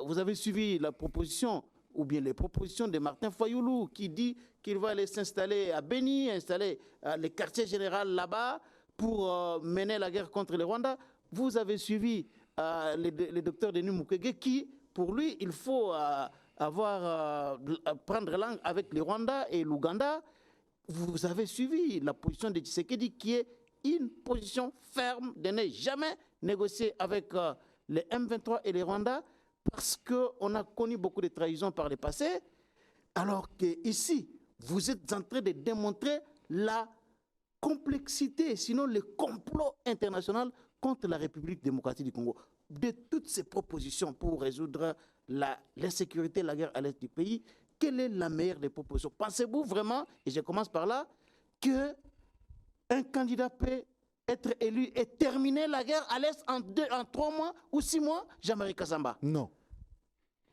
Vous avez suivi la proposition ou bien les propositions de Martin Fayoulou qui dit qu'il va aller s'installer à Beni, installer les quartiers généraux là-bas pour mener la guerre contre le Rwanda. Vous avez suivi le docteur Denis Mukwege qui, pour lui, il faut prendre langue avec le Rwanda et l'Ouganda. Vous avez suivi la position de Tshisekedi qui est une position ferme de ne jamais négocier avec les M23 et les Rwandais parce qu'on a connu beaucoup de trahisons par le passé, alors qu'ici, vous êtes en train de démontrer la complexité, sinon le complot international contre la République démocratique du Congo. De toutes ces propositions pour résoudre l'insécurité, la guerre à l'est du pays, quelle est la meilleure des propositions? Pensez-vous vraiment, et je commence par là, qu'un candidat peut être élu et terminer la guerre à l'est en 3 mois ou 6 mois, Jean-Marie Kassamba? Non.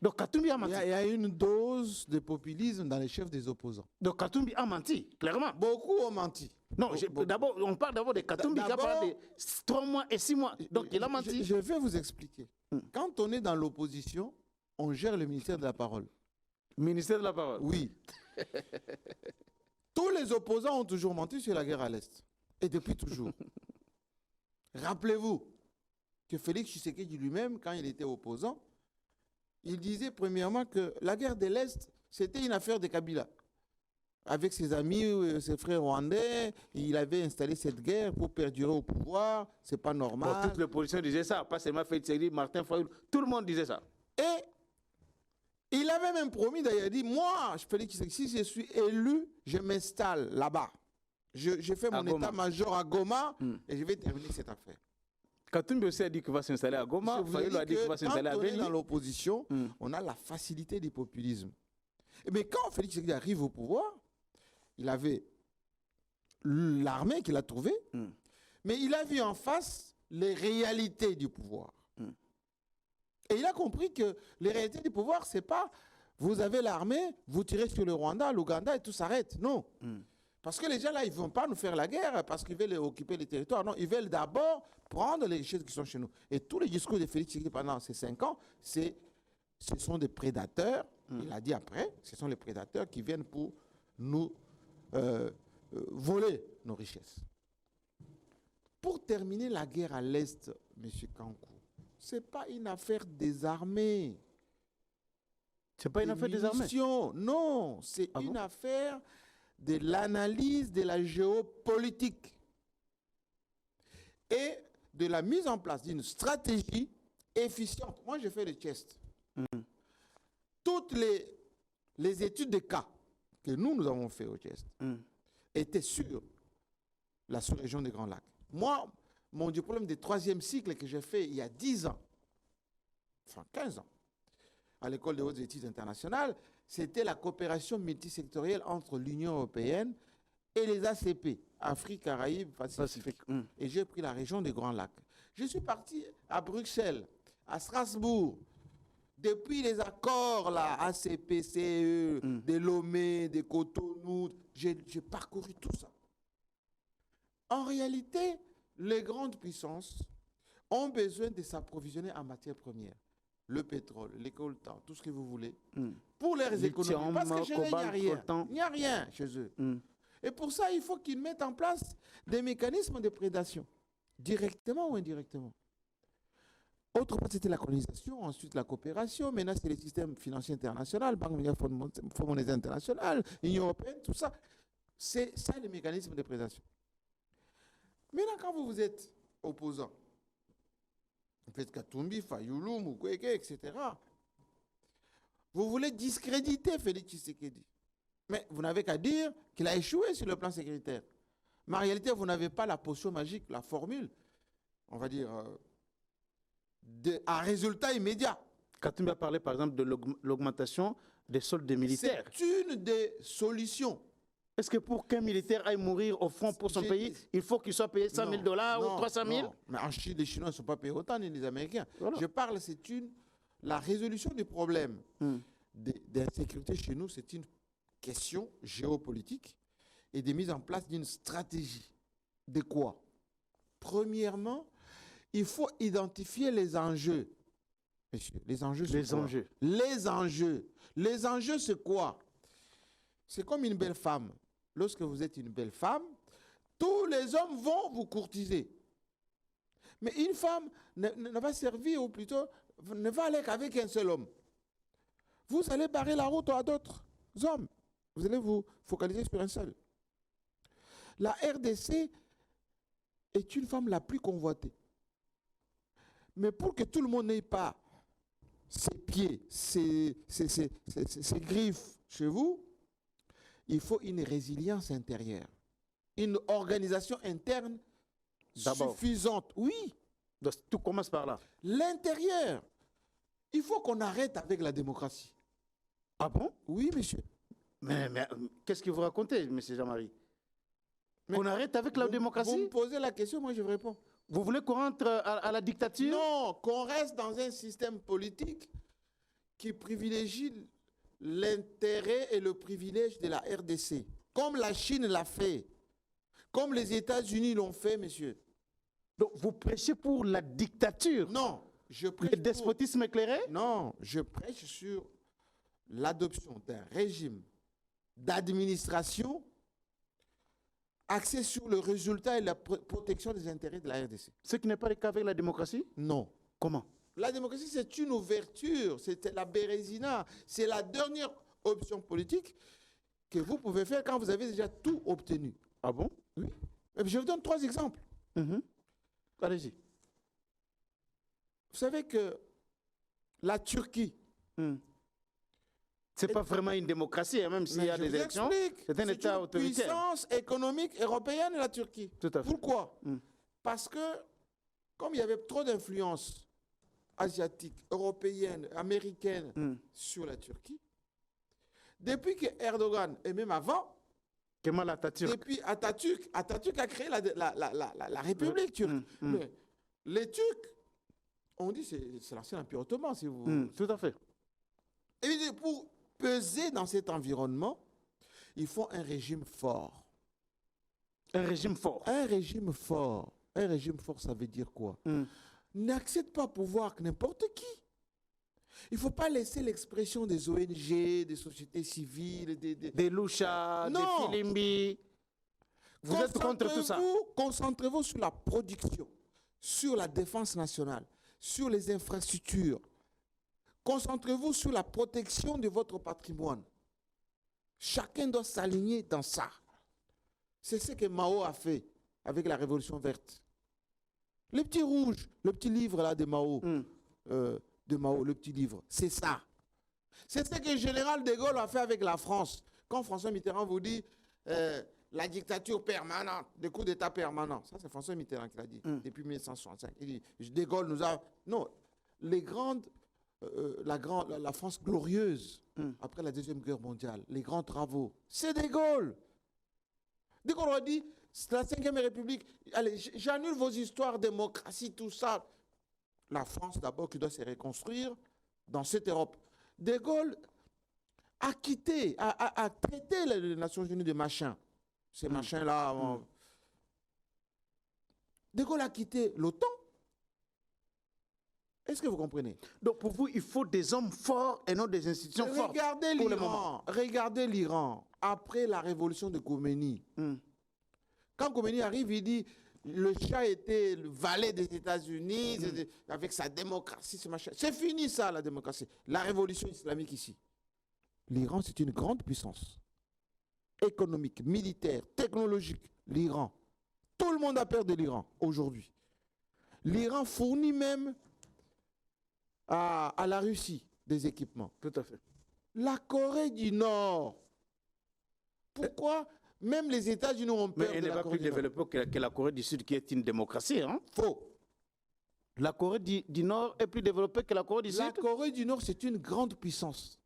Donc Katumbi a menti. Il y a une dose de populisme dans les chefs des opposants. Donc Katumbi a menti, clairement. Beaucoup ont menti. Non, on parle d'abord de Katumbi qui a parlé de 3 mois et 6 mois. Donc il a menti. Je vais vous expliquer. Quand on est dans l'opposition, on gère le ministère de la parole. Ministère de la parole? Oui. Tous les opposants ont toujours menti sur la guerre à l'Est. Et depuis toujours. Rappelez-vous que Félix Tshisekedi lui-même, quand il était opposant, il disait premièrement que la guerre de l'Est, c'était une affaire de Kabila. Avec ses amis, ses frères rwandais, il avait installé cette guerre pour perdurer au pouvoir. C'est pas normal. Bon, toutes les positions disaient ça, pas seulement Félix Tshisekedi, Martin Fayoulou, tout le monde disait ça. Et il avait même promis, d'ailleurs, il a dit, moi, Félix Tshisekedi, si je suis élu, je m'installe là-bas. Je fais mon état-major à Goma et je vais terminer cette affaire. Katumbi aussi a dit qu'il va s'installer à Goma. Fayoulou a dit qu'il va s'installer à Beni. Quand on est dans l'opposition, on a la facilité du populisme. Mais quand Félix Tshisekedi arrive au pouvoir, il avait l'armée qu'il a trouvée, mais il a vu en face les réalités du pouvoir. Et il a compris que les réalités du pouvoir, c'est pas vous avez l'armée, vous tirez sur le Rwanda, l'Ouganda et tout s'arrête. Non. Parce que les gens là, ils ne vont pas nous faire la guerre parce qu'ils veulent occuper les territoires. Non, ils veulent d'abord prendre les richesses qui sont chez nous. Et tous les discours de Félix Tshisekedi pendant ces 5 ans, ce sont des prédateurs. Il a dit après, ce sont les prédateurs qui viennent pour nous voler nos richesses. Pour terminer la guerre à l'Est, M. Kankou, ce n'est pas une affaire des armées. Ce n'est pas une affaire des armées? Non, c'est une affaire de l'analyse de la géopolitique et de la mise en place d'une stratégie efficiente. Moi, je fais le test. Toutes les études de cas que nous avons fait au test étaient sur la sous-région des Grands Lacs. Moi, mon diplôme de 3e cycle que j'ai fait il y a 10 ans, enfin 15 ans, à l'école des hautes études internationales, c'était la coopération multisectorielle entre l'Union européenne et les ACP, Afrique, Caraïbes, Pacifique. Et j'ai pris la région des Grands Lacs. Je suis parti à Bruxelles, à Strasbourg. Depuis les accords, là, ACP, CE, de Lomé, de Cotonou, j'ai parcouru tout ça. En réalité, les grandes puissances ont besoin de s'approvisionner en matières premières. Le pétrole, les coltans, tout ce que vous voulez, pour leurs économies. Parce que chez eux, il n'y a rien. Il n'y a rien chez eux. Et pour ça, il faut qu'ils mettent en place des mécanismes de prédation, directement ou indirectement. Autrefois, c'était la colonisation, ensuite la coopération. Maintenant, c'est les systèmes financiers internationaux, Banque mondiale, Fonds monétaire international, Union européenne, tout ça. C'est ça les mécanismes de présentation. Maintenant, quand vous êtes opposant, vous faites Katumbi, Fayoulou, Mukwege, etc., vous voulez discréditer Félix Tshisekedi. Mais vous n'avez qu'à dire qu'il a échoué sur le plan sécuritaire. Mais en réalité, vous n'avez pas la potion magique, la formule, on va dire, à résultat immédiat. Katumbi a parlé par exemple de l'augmentation des soldes des militaires. C'est une des solutions. Est-ce que pour qu'un militaire aille mourir au front pour son pays, il faut qu'il soit payé 100 000 $, ou 300 000? Non. Mais en Chine, les Chinois ne sont pas payés autant, ni les Américains. Voilà. Je parle, la résolution du problème d'insécurité chez nous, c'est une question géopolitique et de mise en place d'une stratégie. De quoi? Premièrement, il faut identifier les enjeux. Messieurs, les enjeux, c'est quoi? Les enjeux. Les enjeux, c'est quoi? C'est comme une belle femme. Lorsque vous êtes une belle femme, tous les hommes vont vous courtiser. Mais une femme ne va servir, ou plutôt, ne va aller qu'avec un seul homme. Vous allez barrer la route à d'autres hommes. Vous allez vous focaliser sur un seul. La RDC est une femme la plus convoitée. Mais pour que tout le monde n'ait pas ses pieds, ses griffes chez vous, il faut une résilience intérieure. Une organisation interne suffisante. Oui. Donc, tout commence par là. L'intérieur. Il faut qu'on arrête avec la démocratie. Ah bon? Oui, monsieur. Mais qu'est-ce que vous racontez, monsieur Jean-Marie? On arrête avec la démocratie? Vous me posez la question, moi je vous réponds. Vous voulez qu'on rentre à la dictature? Non, qu'on reste dans un système politique qui privilégie l'intérêt et le privilège de la RDC. Comme la Chine l'a fait. Comme les États-Unis l'ont fait, monsieur. Donc vous prêchez pour la dictature? Non, je prêche le despotisme éclairé? Non, je prêche sur l'adoption d'un régime d'administration axé sur le résultat et la protection des intérêts de la RDC. Ce qui n'est pas le cas avec la démocratie? Non. Comment? La démocratie, c'est une ouverture, c'est la bérésina, c'est la dernière option politique que vous pouvez faire quand vous avez déjà tout obtenu. Ah bon? Oui. Je vous donne 3 exemples. Allez-y. Vous savez que la Turquie... C'est pas vraiment une démocratie, hein, même s'il y a des élections. C'est un État autoritaire. C'est une puissance économique européenne, la Turquie. Tout à fait. Pourquoi? Parce que, comme il y avait trop d'influence asiatique, européenne, américaine sur la Turquie, depuis que Erdogan, et même avant, Kemal Atatürk. Depuis Atatürk a créé la République turque. Mais les Turcs, on dit c'est l'ancien empire ottoman, si vous... Tout à fait. Et pour peser dans cet environnement, il faut un régime fort. Un régime fort? Un régime fort. Un régime fort, ça veut dire quoi? N'accepte pas pouvoir que n'importe qui. Il ne faut pas laisser l'expression des ONG, des sociétés civiles, des Loucha, des Filimbi. Vous êtes contre tout ça? Concentrez-vous sur la production, sur la défense nationale, sur les infrastructures. Concentrez-vous sur la protection de votre patrimoine. Chacun doit s'aligner dans ça. C'est ce que Mao a fait avec la Révolution verte. Le petit rouge, le petit livre là de Mao, le petit livre, c'est ça. C'est ce que le général de Gaulle a fait avec la France. Quand François Mitterrand vous dit la dictature permanente, des coups d'État permanents, ça c'est François Mitterrand qui l'a dit depuis 1965. Il dit, de Gaulle nous a... Non, les grandes... la France glorieuse, après la Deuxième Guerre mondiale, les grands travaux, c'est De Gaulle. De Gaulle a dit, c'est la 5e République, allez, j'annule vos histoires, démocratie, tout ça. La France d'abord qui doit se reconstruire dans cette Europe. De Gaulle a quitté, a traité les Nations Unies de machins. Ces machins-là. De Gaulle a quitté l'OTAN. Est-ce que vous comprenez? Donc pour vous, il faut des hommes forts et non des institutions fortes. Regardez l'Iran après la révolution de Khomeini. Quand Khomeini arrive, il dit le chat était le valet des États-Unis, avec sa démocratie, ce machin. C'est fini ça, la démocratie. La révolution islamique ici. L'Iran, c'est une grande puissance. Économique, militaire, technologique. L'Iran. Tout le monde a peur de l'Iran aujourd'hui. L'Iran fournit même à la Russie des équipements. Tout à fait. La Corée du Nord. Pourquoi même les États-Unis ont peur de la Corée du Nord? Mais elle n'est pas plus développée que la Corée du Sud, qui est une démocratie. Hein? Faux. La Corée du Nord est plus développée que la Corée du Sud? La Corée du Nord, c'est une grande puissance.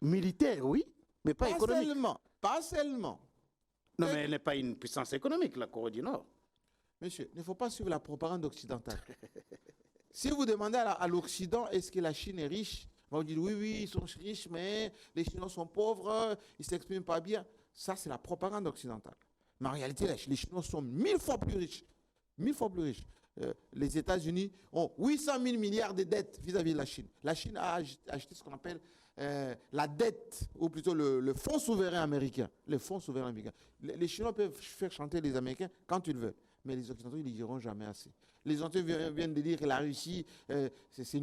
Militaire, oui, mais pas économique. Pas seulement. Non, mais elle n'est pas une puissance économique, la Corée du Nord. Monsieur, il ne faut pas suivre la propagande occidentale. Si vous demandez à l'Occident, est-ce que la Chine est riche? On va vous dire, oui, ils sont riches, mais les Chinois sont pauvres, ils ne s'expriment pas bien. Ça, c'est la propagande occidentale. Mais en réalité, les Chinois sont 1000 fois plus riches. 1000 fois plus riches. Les États-Unis ont 800 000 milliards de dettes vis-à-vis de la Chine. La Chine a acheté ce qu'on appelle la dette, ou plutôt le fonds souverain américain. Le fonds souverain américain. Les Chinois peuvent faire chanter les Américains quand ils veulent. Mais les Occidentaux, ils ne diront jamais assez. Les Occidentaux viennent de dire que la Russie, c'est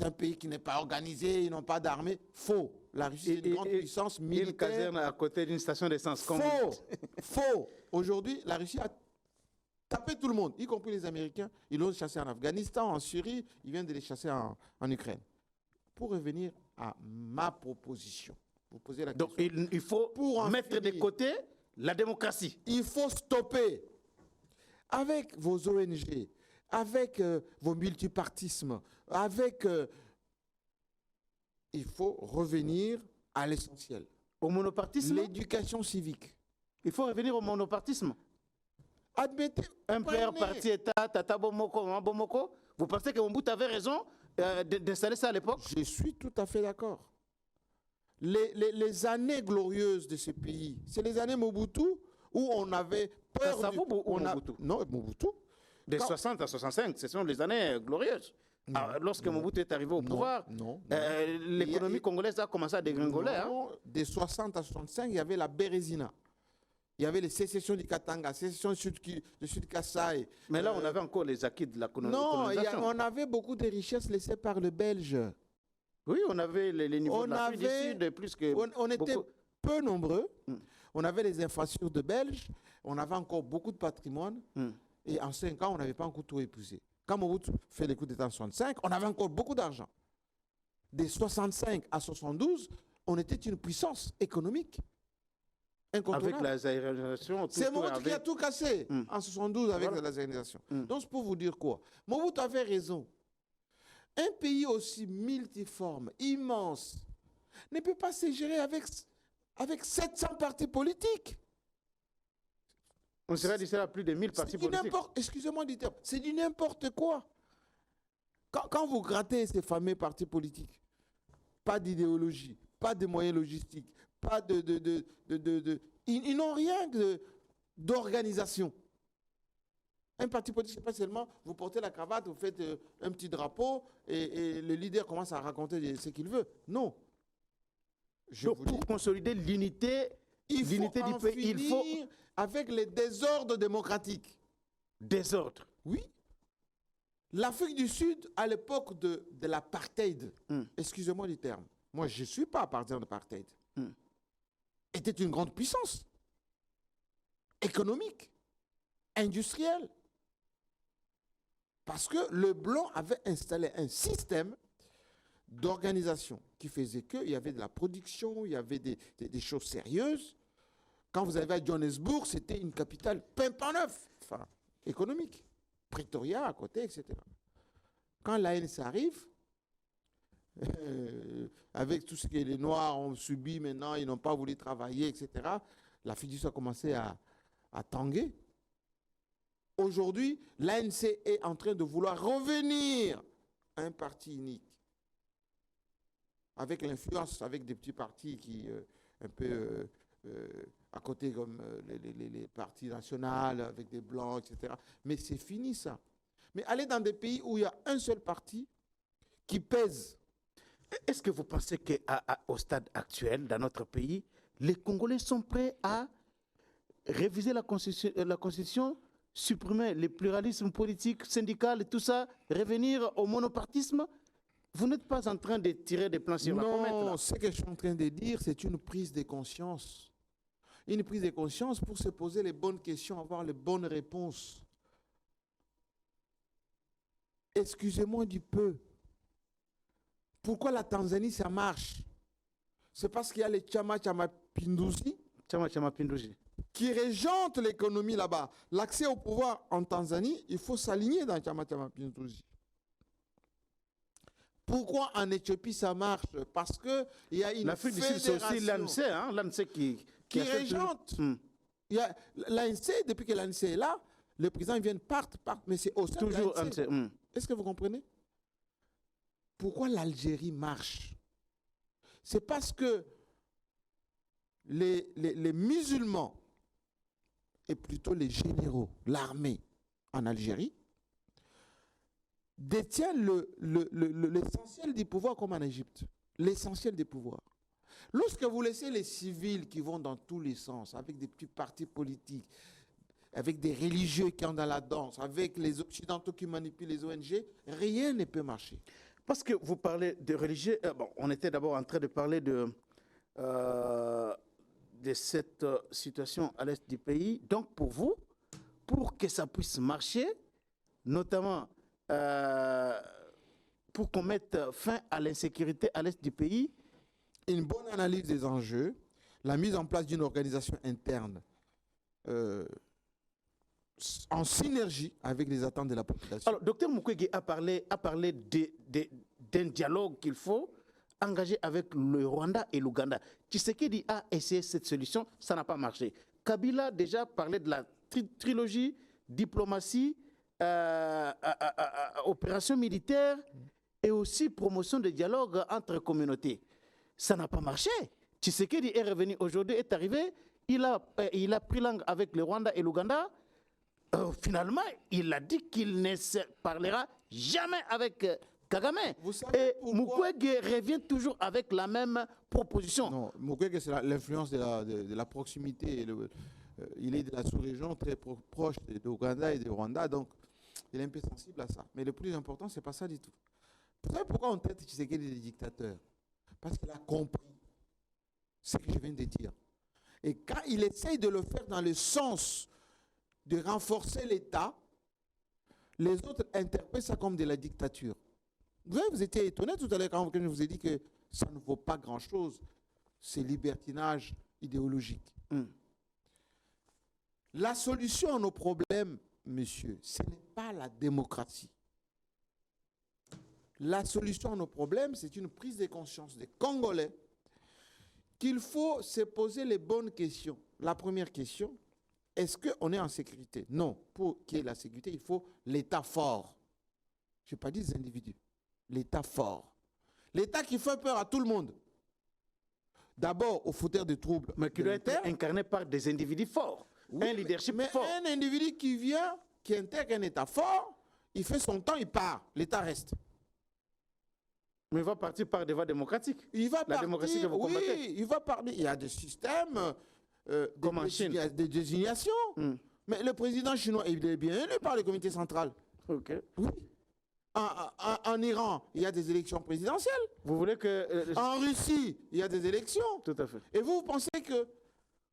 un pays qui n'est pas organisé, ils n'ont pas d'armée. Faux. La Russie, c'est une grande puissance militaire. Une caserne à côté d'une station d'essence. Faux. Faux. Aujourd'hui, la Russie a tapé tout le monde, y compris les Américains. Ils l'ont chassé en Afghanistan, en Syrie. Ils viennent de les chasser en Ukraine. Pour revenir à ma proposition, vous posez la question. Donc, il faut mettre de côté la démocratie. Il faut stopper. Avec vos ONG, avec vos multipartismes, avec... il faut revenir à l'essentiel. Au monopartisme? L'éducation civique. Il faut revenir au monopartisme. Admettez... Un père, parti, État, Tata Bomoko, Bomoko. Vous pensez que Mobutu avait raison d'installer ça à l'époque? Je suis tout à fait d'accord. Les années glorieuses de ce pays, c'est les années Mobutu où on avait peur Mobutu? Non, Mobutu. De 60 à 65, ce sont les années glorieuses. Lorsque Mobutu est arrivé au pouvoir, l'économie congolaise a commencé à dégringoler. Hein? De 60 à 65, il y avait la Bérésina. Il y avait les sécessions du Katanga, sécessions du Sud Kasaï. Mais là, on avait encore les acquis de la colonisation. Non, on avait beaucoup de richesses laissées par le Belge. Oui, on avait les niveaux de l'Afrique du Sud, plus que... On était peu nombreux. On avait les infrastructures de Belges. On avait encore beaucoup de patrimoine. Et en 5 ans, on n'avait pas encore tout épuisé. Quand Mobutu fait les coups d'État en 65, on avait encore beaucoup d'argent. De 65 à 72, on était une puissance économique. Avec la zérisation, c'est Mobutu qui a tout cassé en 72 avec la zérisation. Donc, c'est pour vous dire quoi? Mobutu avait raison. Un pays aussi multiforme, immense, ne peut pas se gérer avec 700 partis politiques. On serait d'ici à plus de 1000 partis politiques. Excusez-moi du terme, c'est du n'importe quoi. Quand vous grattez ces fameux partis politiques, pas d'idéologie, pas de moyens logistiques, pas ils n'ont rien d'organisation. Un parti politique, c'est pas seulement vous portez la cravate, vous faites un petit drapeau et le leader commence à raconter ce qu'il veut. Non. Pour consolider l'unité du pays, il faut avec les désordres démocratiques. Désordre? Oui. L'Afrique du Sud, à l'époque de l'apartheid, excusez-moi du terme, moi je ne suis pas partisan de l'apartheid, était une grande puissance économique, industrielle. Parce que le blanc avait installé un système d'organisation qui faisait qu'il y avait de la production, il y avait des choses sérieuses. Quand vous arrivez à Johannesburg, c'était une capitale pimpant neuf, enfin, économique. Pretoria à côté, etc. Quand l'ANC arrive, avec tout ce que les Noirs ont subi maintenant, ils n'ont pas voulu travailler, etc., la fiducie a commencé à tanguer. Aujourd'hui, l'ANC est en train de vouloir revenir à un parti unique. Avec l'influence, avec des petits partis qui, un peu à côté, comme les partis nationaux, avec des blancs, etc. Mais c'est fini ça. Mais allez dans des pays où il y a un seul parti qui pèse. Est-ce que vous pensez qu'au stade actuel, dans notre pays, les Congolais sont prêts à réviser la Constitution, supprimer le pluralisme politique, syndical et tout ça, revenir au monopartisme. Vous n'êtes pas en train de tirer des plans sur la comète. Non, ce que je suis en train de dire, c'est une prise de conscience. Une prise de conscience pour se poser les bonnes questions, avoir les bonnes réponses. Excusez-moi du peu. Pourquoi la Tanzanie, ça marche? C'est parce qu'il y a les Chama Pinduzi qui régentent l'économie là-bas. L'accès au pouvoir en Tanzanie, il faut s'aligner dans Chama Pinduzi. Pourquoi en Éthiopie ça marche? Parce qu'il y a une fédération. L'Afrique du Sud, c'est aussi l'ANC, qui régente. L'ANC, depuis que l'ANC est là, le président vient part, mais c'est au sein de l'ANC. Est-ce que vous comprenez? Pourquoi l'Algérie marche? C'est parce que les musulmans, et plutôt les généraux, l'armée en Algérie, détiennent l'essentiel du pouvoir comme en Égypte. L'essentiel des pouvoirs. Lorsque vous laissez les civils qui vont dans tous les sens, avec des petits partis politiques, avec des religieux qui sont dans la danse, avec les occidentaux qui manipulent les ONG, rien ne peut marcher. Parce que vous parlez de religieux, on était d'abord en train de parler de cette situation à l'est du pays. Donc pour vous, pour que ça puisse marcher, notamment pour qu'on mette fin à l'insécurité à l'est du pays, une bonne analyse des enjeux, la mise en place d'une organisation interne en synergie avec les attentes de la population. Alors, Dr Mukwege a parlé d'un dialogue qu'il faut engager avec le Rwanda et l'Ouganda. Tshisekedi a essayé cette solution, ça n'a pas marché. Kabila a déjà parlé de la trilogie, diplomatie, opération militaire et aussi promotion de dialogue entre communautés. Ça n'a pas marché. Tshisekedi est revenu aujourd'hui, est arrivé, il a pris langue avec le Rwanda et l'Ouganda. Finalement, il a dit qu'il ne se parlera jamais avec Kagame. Et Mukwege revient toujours avec la même proposition. Non, Mukwege, c'est l'influence de la proximité. Il est de la sous-région très proche d'Ouganda et de Rwanda, donc il est un peu sensible à ça. Mais le plus important, ce n'est pas ça du tout. Vous savez pourquoi on traite Tshisekedi des dictateurs? Parce qu'il a compris ce que je viens de dire. Et quand il essaye de le faire dans le sens de renforcer l'État, les autres interprètent ça comme de la dictature. Vous étiez étonné tout à l'heure quand je vous ai dit que ça ne vaut pas grand-chose, c'est libertinage idéologique. La solution à nos problèmes, monsieur, ce n'est pas la démocratie. La solution à nos problèmes, c'est une prise de conscience des Congolais qu'il faut se poser les bonnes questions. La première question, est-ce qu'on est en sécurité? Non. Pour qu'il y ait la sécurité, il faut l'État fort. Je n'ai pas dit des individus. L'État fort. L'État qui fait peur à tout le monde. D'abord aux fauteurs de troubles. Mais qui doit être incarné par des individus forts. Oui, un leadership fort. Un individu qui vient, qui intègre un État fort, il fait son temps, il part. L'État reste. Mais il va partir par des voies démocratiques. Il va la démocratie que vous combattez. Oui, il va partir. Il y a des systèmes de désignation. Mais le président chinois, il est bien élu par le comité central. Okay. Oui. En Iran, il y a des élections présidentielles. Vous voulez que... En Russie, il y a des élections. Tout à fait. Et vous pensez que...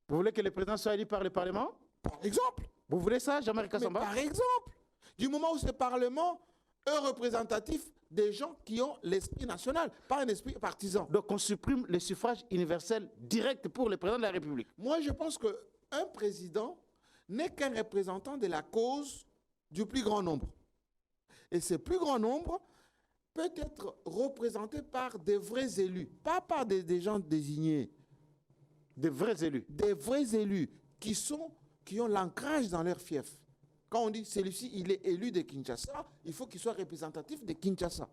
Vous voulez que le président soit élu par le Parlement? Par exemple. Vous voulez ça, Jean-Marie Kassamba? Par exemple. Du moment où ce Parlement est représentatif des gens qui ont l'esprit national, pas un esprit partisan. Donc on supprime le suffrage universel direct pour le président de la République. Moi, je pense qu'un président n'est qu'un représentant de la cause du plus grand nombre. Et ce plus grand nombre peut être représenté par des vrais élus, pas par des gens désignés. Des vrais élus. Des vrais élus qui ont l'ancrage dans leur fief. Quand on dit celui-ci, il est élu de Kinshasa, il faut qu'il soit représentatif de Kinshasa.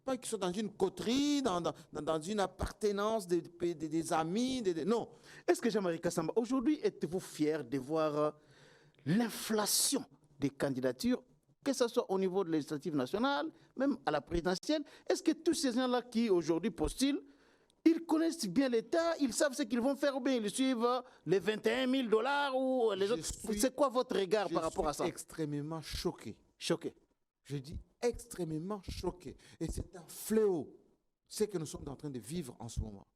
Pas qu'il soit dans une coterie, dans une appartenance des amis, non. Est-ce que Jean-Marie Kassamba, aujourd'hui, êtes-vous fier de voir l'inflation des candidatures, que ce soit au niveau de législative nationale, même à la présidentielle? Est-ce que tous ces gens-là qui aujourd'hui postulent, Ils connaissent bien l'État, ils savent ce qu'ils vont faire ou bien ils suivent les 21 000 $ ou les autres. C'est quoi votre regard par rapport à ça? Je suis extrêmement choqué. Choqué. Je dis extrêmement choqué. Et c'est un fléau, ce que nous sommes en train de vivre en ce moment.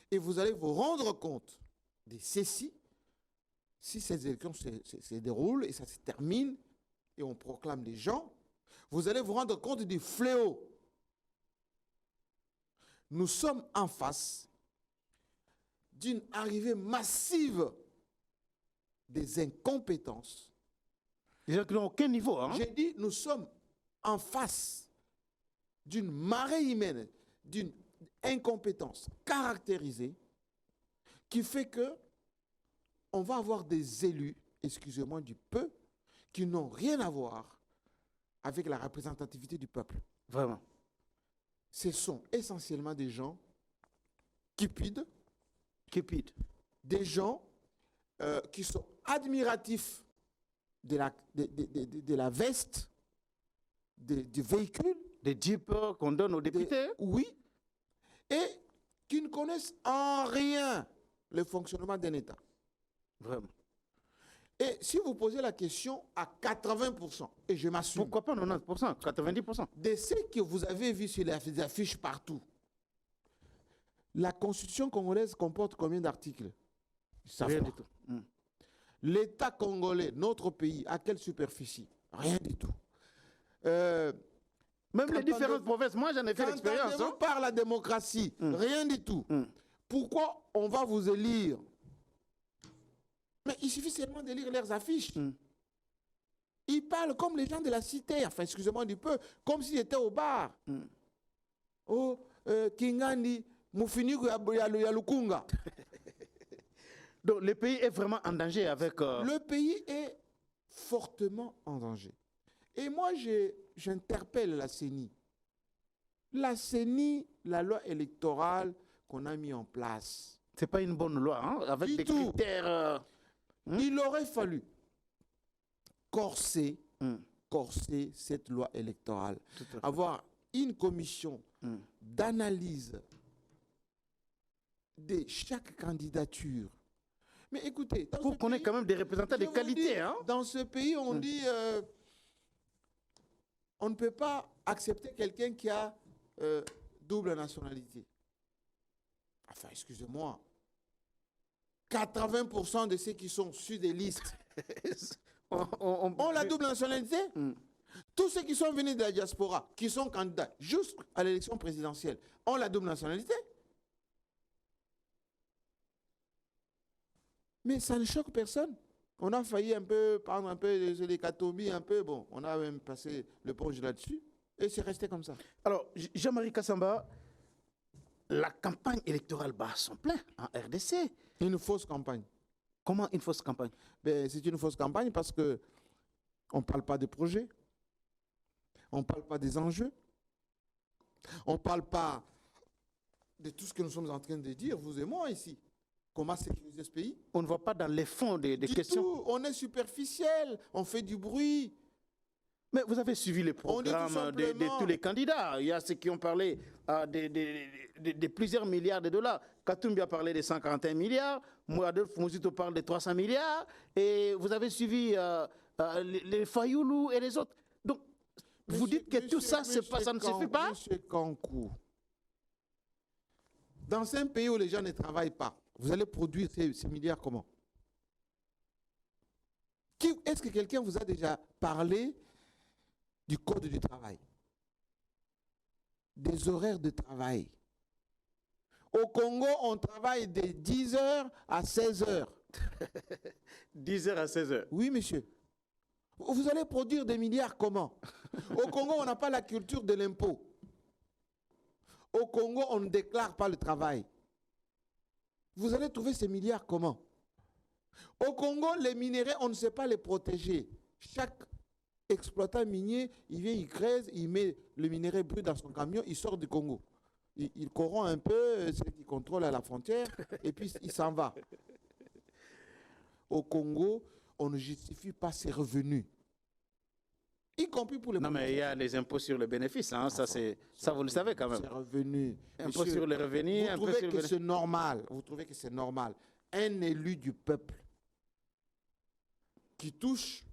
Et vous allez vous rendre compte de ceci, si ces élections se déroulent et ça se termine, et on proclame des gens, vous allez vous rendre compte du fléau. Nous sommes en face d'une arrivée massive des incompétences. Des gens qui n'ont aucun niveau. Hein? J'ai dit, nous sommes en face d'une marée humaine, d'une incompétence caractérisée qui fait que on va avoir des élus, excusez-moi du peu, qui n'ont rien à voir avec la représentativité du peuple. Vraiment. Ce sont essentiellement des gens cupides, des gens qui sont admiratifs de la veste, du véhicule. Des jeeps qu'on donne aux députés. Oui. Et qui ne connaissent en rien le fonctionnement d'un État. Vraiment. Et si vous posez la question à 80%, et je m'assume. Pourquoi pas 90%, 90%? De ce que vous avez vu sur les affiches partout, la Constitution congolaise comporte combien d'articles? Rien du tout. L'État congolais, notre pays, à quelle superficie? Rien du tout. Même les différentes provinces, moi j'en ai fait l'expérience. Quand on parle la démocratie, rien du tout. Pourquoi on va vous élire? Mais il suffit seulement de lire leurs affiches. Ils parlent comme les gens de la cité, enfin excusez-moi du peu, comme s'ils étaient au bar. Oh, Kingani, Mufinigu Yalukunga. Donc le pays est vraiment en danger avec... Le pays est fortement en danger. Et moi, j'interpelle la CENI. La CENI, la loi électorale qu'on a mis en place. Ce n'est pas une bonne loi, hein, avec des critères... Il aurait fallu corser cette loi électorale. Avoir une commission d'analyse de chaque candidature. Mais écoutez, pour qu'on ait quand même des représentants de qualité. Dans ce pays, on dit on ne peut pas accepter quelqu'un qui a double nationalité. Enfin, excusez-moi. 80% de ceux qui sont sur des listes ont la double nationalité. Tous ceux qui sont venus de la diaspora, qui sont candidats jusqu'à l'élection présidentielle, ont la double nationalité. Mais ça ne choque personne. On a failli un peu prendre un peu les catombis, un peu, bon, on a même passé le ponge là-dessus, et c'est resté comme ça. Alors, Jean-Marie Kassamba, la campagne électorale bat son plein en RDC. Une fausse campagne. Comment une fausse campagne? C'est une fausse campagne parce qu'on ne parle pas des projets, on ne parle pas des enjeux, on ne parle pas de tout ce que nous sommes en train de dire, vous et moi ici. Comment sécuriser ce pays? On ne va pas dans les fonds des questions. Tout, on est superficiel, on fait du bruit. Mais vous avez suivi les programmes de tous les candidats. Il y a ceux qui ont parlé de plusieurs milliards de dollars. Katumbi a parlé de 141 milliards. Adolphe Mouzito parle de 300 milliards. Et vous avez suivi les Fayoulou et les autres. Donc, vous dites que tout ça, ça ne suffit pas? Monsieur Kankou, dans un pays où les gens ne travaillent pas, vous allez produire ces milliards comment? Est-ce que quelqu'un vous a déjà parlé du code du travail, des horaires de travail? Au Congo, on travaille de 10h à 16h. 10h à 16h. Oui, monsieur. Vous allez produire des milliards comment? Au Congo, on n'a pas la culture de l'impôt. Au Congo, on ne déclare pas le travail. Vous allez trouver ces milliards comment? Au Congo, les minéraux, on ne sait pas les protéger. Chaque exploitant minier, il vient, il creuse, il met le minerai brut dans son camion, il sort du Congo. Il corrompt un peu ceux qui contrôlent à la frontière et puis il s'en va. Au Congo, on ne justifie pas ses revenus. y compris pour les... Non, mais il y a les impôts sur les bénéfices, hein, ça, vous le savez quand même. C'est revenu. Impôts sur les revenus, vous trouvez que c'est normal, vous trouvez que c'est normal, un élu du peuple qui touche,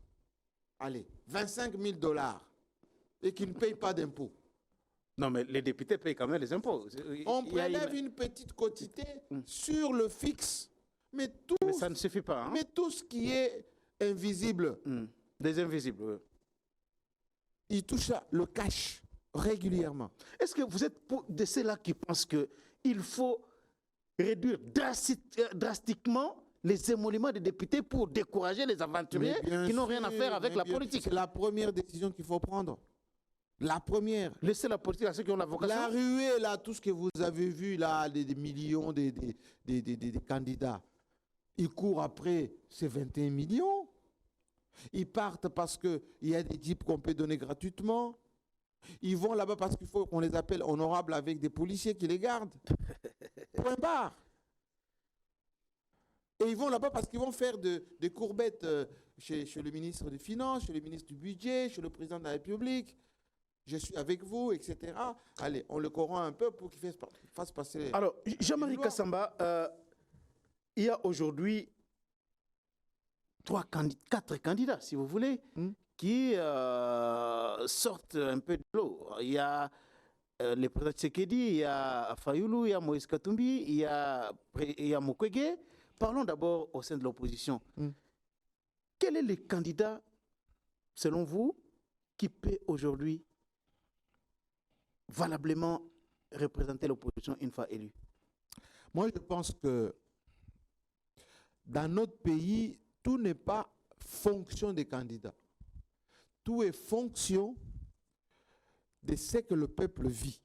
allez, 25 000 $ et qui ne paye pas d'impôts? Non, mais les députés payent quand même les impôts. On prélève une petite quantité sur le fixe, mais ça ne suffit pas. Hein? Mais tout ce qui est invisible, des invisibles, oui. Il touche le cash régulièrement. Est-ce que vous êtes de ceux-là qui pensent qu'il faut réduire drastiquement les émoluments des députés pour décourager les aventuriers qui n'ont rien à faire avec la politique? C'est la première décision qu'il faut prendre. La première. Laissez la politique à ceux qui ont la vocation. La ruée, là, tout ce que vous avez vu, là, des millions des candidats, ils courent après ces 21 millions. Ils partent parce qu'il y a des types qu'on peut donner gratuitement. Ils vont là-bas parce qu'il faut qu'on les appelle honorables avec des policiers qui les gardent. Point barre. Et ils vont là-bas parce qu'ils vont faire des courbettes chez le ministre des Finances, chez le ministre du Budget, chez le président de la République. Je suis avec vous, etc. Allez, on le corrompt un peu pour qu'il fasse passer... Alors, Jean-Marie Kassamba, il y a aujourd'hui 4 candidats, si vous voulez, qui sortent un peu de l'eau. Il y a le président Tshisekedi, il y a Fayulu, il y a Moïse Katumbi, il y a Mukwege. Parlons d'abord au sein de l'opposition. Quel est le candidat, selon vous, qui peut aujourd'hui valablement représenter l'opposition une fois élu? Moi, je pense que dans notre pays, tout n'est pas fonction des candidats. Tout est fonction de ce que le peuple vit.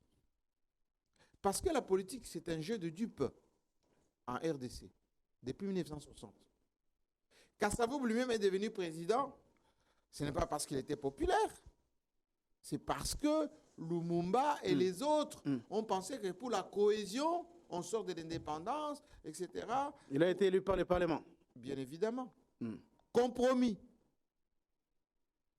Parce que la politique, c'est un jeu de dupes en RDC, depuis 1960. Kassavoub lui-même est devenu président, ce n'est pas parce qu'il était populaire, c'est parce que Lumumba et les autres ont pensé que pour la cohésion, on sort de l'indépendance, etc. Il a été élu par le Parlement. Bien évidemment. Compromis.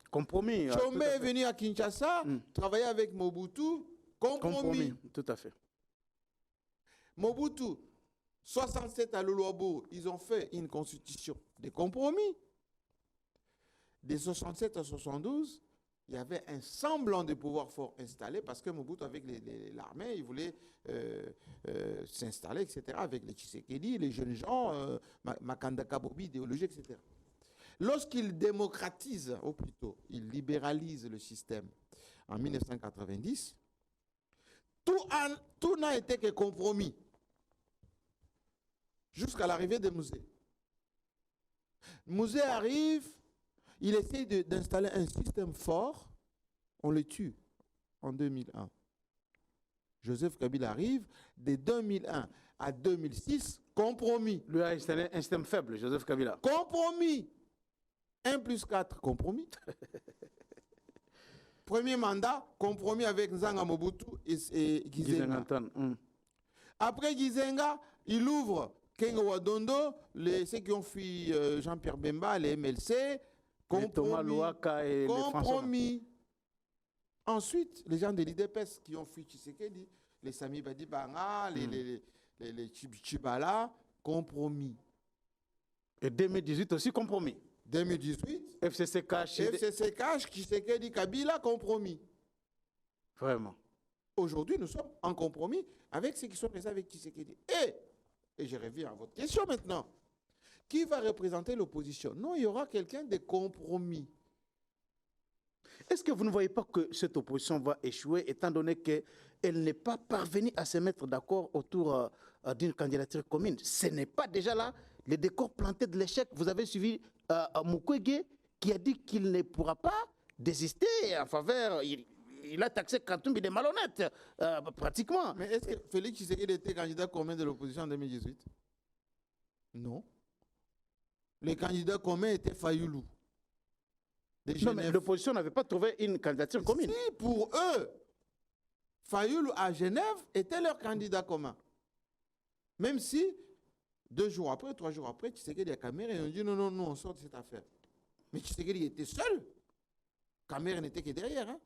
Compromis. Chomé est venu à Kinshasa, travailler avec Mobutu. Compromis. Tout à fait. Mobutu, 67 à Luluabo, ils ont fait une constitution de compromis. De 67 à 72, il y avait un semblant de pouvoir fort installé parce que Mobutu, avec l'armée, il voulait s'installer, etc., avec les Tshisekedi, les jeunes gens, Makanda Kabobi, idéologie, etc. Lorsqu'il démocratise, ou plutôt, il libéralise le système en 1990, tout n'a été que compromis jusqu'à l'arrivée de Mouzé. Mouzé arrive, il essaie d'installer un système fort, on le tue en 2001. Joseph Kabila arrive, de 2001 à 2006, compromis. Lui a installé un système faible, Joseph Kabila. Compromis. 1+4, compromis. Premier mandat, compromis avec Nzanga Mobutu et Gizenga. Après Gizenga, il ouvre Kengo Wadondo, ceux qui ont fui Jean-Pierre Bemba, les MLC, compromis. Thomas Louaka et compromis. Ensuite, les gens de l'IDPS qui ont fui Tshisekedi, les Sami Badibanga, les Chibala, compromis. Et 2018 aussi compromis. 2018, FCC cash, Tshisekedi, Kabila, compromis. Vraiment. Aujourd'hui, nous sommes en compromis avec ceux qui sont présents avec Tshisekedi. Et je reviens à votre question maintenant. Qui va représenter l'opposition? Non, il y aura quelqu'un de compromis. Est-ce que vous ne voyez pas que cette opposition va échouer, étant donné qu'elle n'est pas parvenue à se mettre d'accord autour d'une candidature commune? Ce n'est pas déjà là le décor planté de l'échec. Vous avez suivi Mukwege qui a dit qu'il ne pourra pas désister en faveur... Il a taxé Katumbi des malhonnêtes, pratiquement. Mais est-ce que Félix Tshisekedi était candidat commun de l'opposition en 2018? Non. Les candidats communs étaient Fayulu. Non, mais l'opposition n'avait pas trouvé une candidature commune. Si, pour eux, Fayulu à Genève était leur candidat commun. Même si, 2 jours après, 3 jours après, Tshisekedi a caméra et on dit non, on sort de cette affaire. Mais Tshisekedi était seul Kamere n'était que derrière. Hein.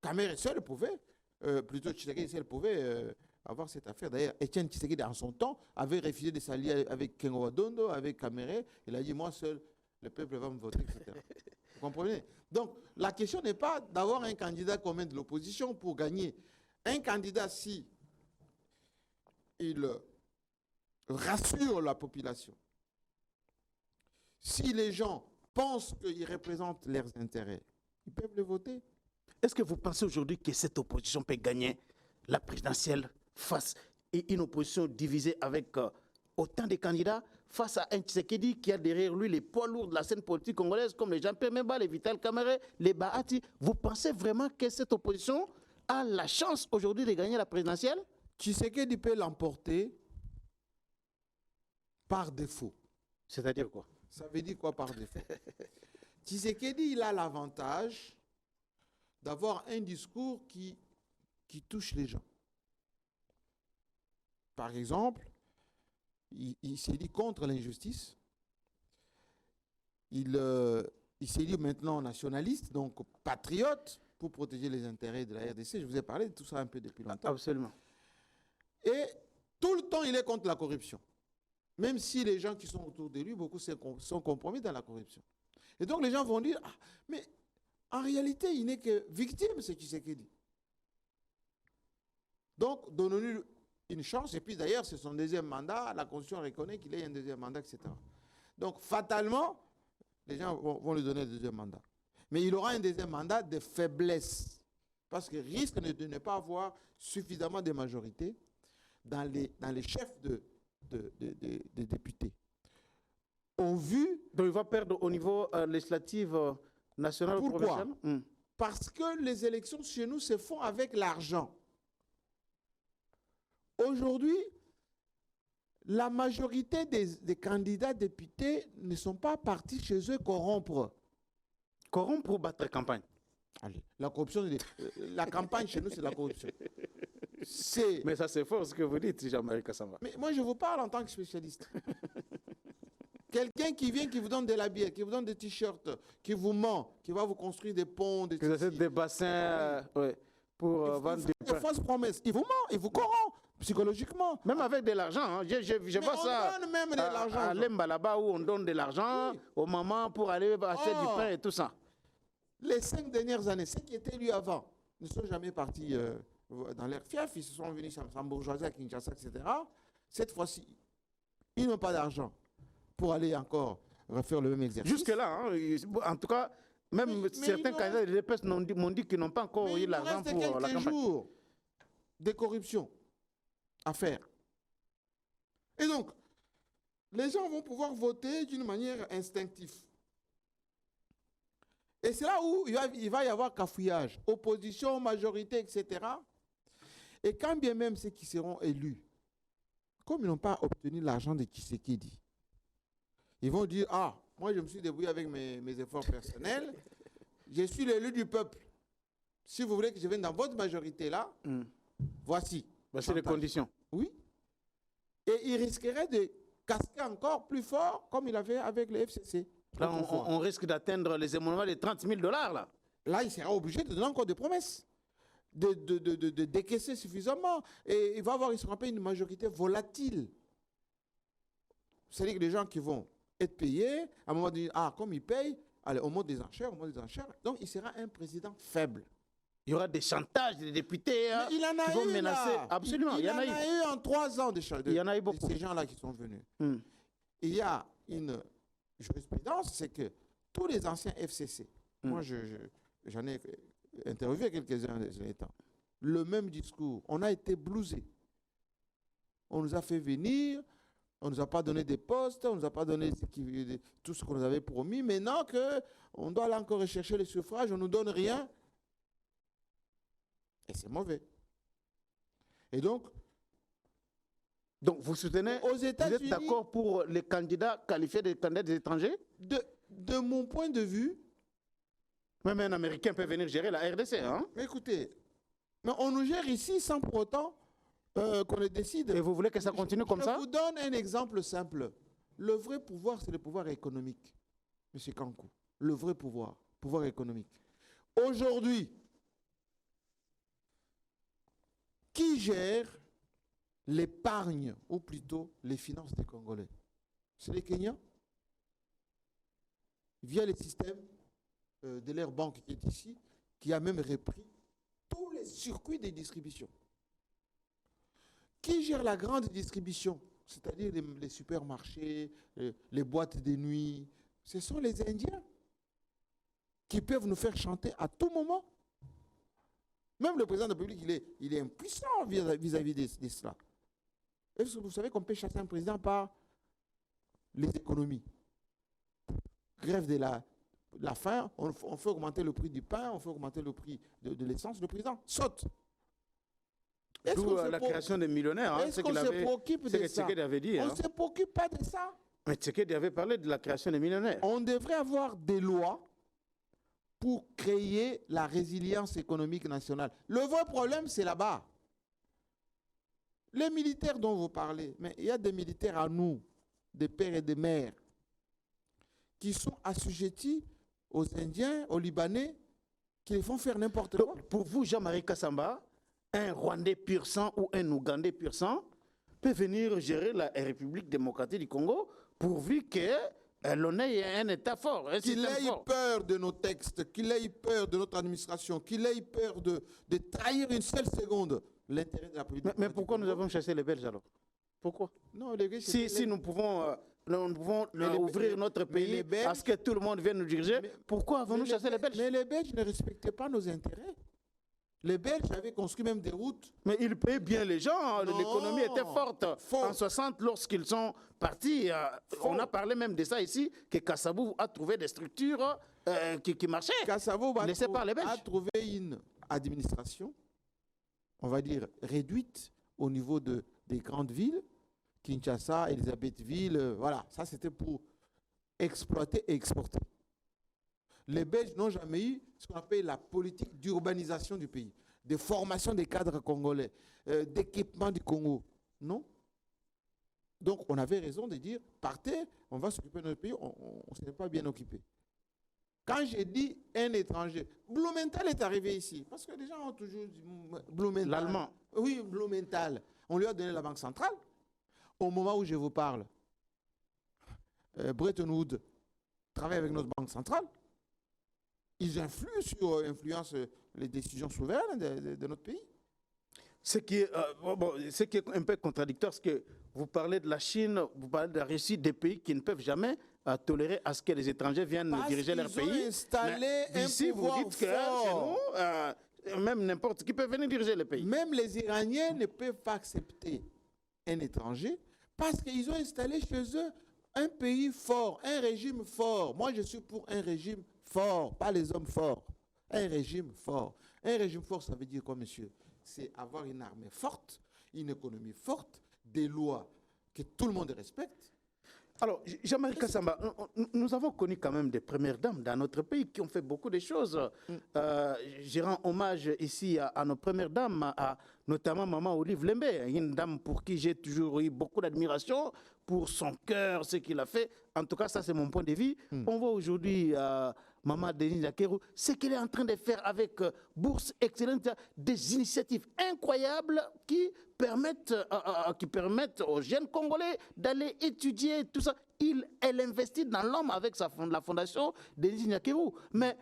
Kamere seul pouvait, plutôt Tshisekedi seul pouvait avoir cette affaire. D'ailleurs, Étienne Tshisekedi, en son temps, avait refusé de s'allier avec Kengo Wadondo, avec Kamere. Il a dit, moi seul, le peuple va me voter, etc. Vous comprenez? Donc, la question n'est pas d'avoir un candidat commun de l'opposition pour gagner. Un candidat, si il rassure la population, si les gens pensent qu'il représente leurs intérêts, ils peuvent le voter. Est-ce que vous pensez aujourd'hui que cette opposition peut gagner la présidentielle face à une opposition divisée avec autant de candidats face à un Tshisekedi qui a derrière lui les poids lourds de la scène politique congolaise comme les Jean-Pierre Memba, les Vital Kamerhe, les Bahati? Vous pensez vraiment que cette opposition a la chance aujourd'hui de gagner la présidentielle? Tshisekedi peut l'emporter par défaut. C'est-à-dire quoi? Ça veut dire quoi par défaut? Tshisekedi, il a l'avantage d'avoir un discours qui touche les gens. Par exemple, il s'est dit contre l'injustice. Il s'est dit maintenant nationaliste, donc patriote, pour protéger les intérêts de la RDC. Je vous ai parlé de tout ça un peu depuis longtemps. Absolument. Et tout le temps, il est contre la corruption. Même si les gens qui sont autour de lui, beaucoup sont compromis dans la corruption. Et donc les gens vont dire, ah, mais en réalité, il n'est que victime, c'est Tshisekedi. Donc, donnons-lui une chance. Et puis d'ailleurs, c'est son deuxième mandat. La Constitution reconnaît qu'il ait un deuxième mandat, etc. Donc, fatalement, les gens vont lui donner un deuxième mandat. Mais il aura un deuxième mandat de faiblesse. Parce qu'il risque de ne pas avoir suffisamment de majorité dans les chefs de députés. On vu... Donc, il va perdre au niveau législatif national ou provincial? Pourquoi? Parce que les élections chez nous se font avec l'argent. Aujourd'hui, la majorité des candidats députés ne sont pas partis chez eux corrompre. Corrompre ou battre campagne? Allez, la corruption, la campagne chez nous, c'est la corruption. Mais ça, c'est fort ce que vous dites, Jean-Marie Kassamba. Mais moi, je vous parle en tant que spécialiste. Quelqu'un qui vient, qui vous donne de la bière, qui vous donne des t-shirts, qui vous ment, qui va vous construire des ponts, des bassins pour vendre des fausses promesses. Il vous ment, il vous corrompt psychologiquement. Même avec de l'argent. Hein. Je vois ça donne même de l'argent. À Lemba là-bas où on donne de l'argent aux mamans pour aller acheter du pain et tout ça. Les 5 dernières années, ceux qui étaient élus avant ne sont jamais partis dans leur fief. Ils se sont venus en bourgeoisie à Kinshasa, etc. Cette fois-ci, ils n'ont pas d'argent pour aller encore refaire le même exercice. Jusque-là, hein, en tout cas, même certains candidats de l'EPS m'ont dit qu'ils n'ont pas encore eu l'argent pour la campagne. Jours de corruption à faire. Et donc, les gens vont pouvoir voter d'une manière instinctive. Et c'est là où il va y avoir cafouillage, opposition, majorité, etc. Et quand bien même ceux qui seront élus, comme ils n'ont pas obtenu l'argent de Tshisekedi, ils vont dire, ah, moi je me suis débrouillé avec mes efforts personnels, je suis l'élu du peuple. Si vous voulez que je vienne dans votre majorité là, voici. Voici les conditions. Oui. Et il risquerait de casquer encore plus fort, comme il a fait avec le FCC. Là, on risque d'atteindre les émoluments de 30 000 $. Là. Là, il sera obligé de donner encore des promesses, de décaisser suffisamment. Et il va avoir, il sera une majorité volatile. C'est-à-dire que les gens qui vont être payés, à un moment donné, ah, comme ils payent, allez, au monte des enchères, au monte des enchères. Donc, il sera un président faible. Il y aura des chantages des députés qui vont menacer. Là. Absolument, il y en a eu en 3 ans de il y en a eu beaucoup. Ces gens-là qui sont venus. Il y a une jurisprudence, c'est que tous les anciens FCC, moi j'en ai interviewé quelques-uns des temps, le même discours, on a été blousés. On nous a fait venir, on ne nous a pas donné des postes, on ne nous a pas donné tout ce qu'on nous avait promis. Maintenant qu'on doit aller encore rechercher les suffrages, on ne nous donne rien. Et c'est mauvais. Et donc vous soutenez, aux États-Unis, vous êtes d'accord pour les candidats qualifiés des candidats des étrangers? De mon point de vue, même un Américain peut venir gérer la RDC. Hein? Écoutez, mais on nous gère ici sans pour autant qu'on le décide. Et vous voulez que ça continue comme ça? Je vous donne un exemple simple. Le vrai pouvoir, c'est le pouvoir économique, M. Kankou. Le vrai pouvoir pouvoir économique. Aujourd'hui, qui gère l'épargne, ou plutôt les finances des Congolais? C'est les Kenyans, via le système de leur banque qui est ici, qui a même repris tous les circuits de distribution. Qui gère la grande distribution, c'est-à-dire les supermarchés, les boîtes de nuit? Ce sont les Indiens qui peuvent nous faire chanter à tout moment. Même le président de la République, il est impuissant vis-à-vis de cela. Est-ce que vous savez qu'on peut chasser un président par les économies? Grève de la faim, on fait augmenter le prix du pain, on fait augmenter le prix de l'essence, le président saute. D'où la création des millionnaires. Est-ce qu'on se préoccupe de ça? Tshisekedi avait dit. On ne se préoccupe pas de ça. Mais Tshisekedi avait parlé de la création des millionnaires. On devrait avoir des lois pour créer la résilience économique nationale. Le vrai problème, c'est là-bas. Les militaires dont vous parlez, mais il y a des militaires à nous, des pères et des mères, qui sont assujettis aux Indiens, aux Libanais, qui les font faire n'importe quoi. Pour vous, Jean-Marie Kassamba, un Rwandais pur sang ou un Ougandais pur sang peut venir gérer la République démocratique du Congo pourvu que l'on ait un État fort. Qu'il ait peur de nos textes, qu'il ait peur de notre administration, qu'il ait peur de trahir une seule seconde l'intérêt de la politique. Mais pourquoi nous avons chassé les Belges alors? Pourquoi? Non, les gars, si nous pouvons ouvrir notre pays Belges, à ce que tout le monde vienne nous diriger, pourquoi avons-nous chassé les Belges? Mais les Belges ne respectaient pas nos intérêts. Les Belges avaient construit même des routes. Mais ils payaient bien les gens. L'économie était forte. En 60, lorsqu'ils sont partis, on a parlé même de ça ici, que Kassabou a trouvé des structures qui marchaient. Kassabou a trouvé une administration, on va dire, réduite au niveau des grandes villes. Kinshasa, Elisabethville, voilà. Ça, c'était pour exploiter et exporter. Les Belges n'ont jamais eu ce qu'on appelle la politique d'urbanisation du pays, de formation des cadres congolais, d'équipement du Congo. Non. Donc, on avait raison de dire, partez, on va s'occuper de notre pays, on ne s'est pas bien occupé. Quand j'ai dit un étranger, Blumenthal est arrivé ici, parce que les gens ont toujours dit Blumenthal. L'allemand. Oui, Blumenthal. On lui a donné la banque centrale. Au moment où je vous parle, Bretton Woods travaille avec notre banque centrale. Ils influencent les décisions souveraines de notre pays. Ce qui est un peu contradictoire, c'est que vous parlez de la Chine, vous parlez de la Russie, des pays qui ne peuvent jamais tolérer à ce que les étrangers viennent diriger leur pays. Ici, vous dites que chez nous, même n'importe qui peut venir diriger le pays. Même les Iraniens ne peuvent pas accepter un étranger parce qu'ils ont installé chez eux un pays fort, un régime fort. Moi, je suis pour un régime fort, pas les hommes forts. Un régime fort. Un régime fort, ça veut dire quoi, monsieur? C'est avoir une armée forte, une économie forte, des lois que tout le monde respecte. Alors, Jean-Marie Kassamba, nous avons connu quand même des premières dames dans notre pays qui ont fait beaucoup de choses. Je rends hommage ici à nos premières dames, notamment Maman Olive Lembe, une dame pour qui j'ai toujours eu beaucoup d'admiration pour son cœur, ce qu'il a fait. En tout cas, ça c'est mon point de vue. On voit aujourd'hui Maman Denis Lakerou, ce qu'elle est en train de faire avec Bourse Excellente, des initiatives incroyables qui permettent aux jeunes Congolais d'aller étudier tout ça. Elle investit dans l'homme avec la fondation Denis Lakerou. Mais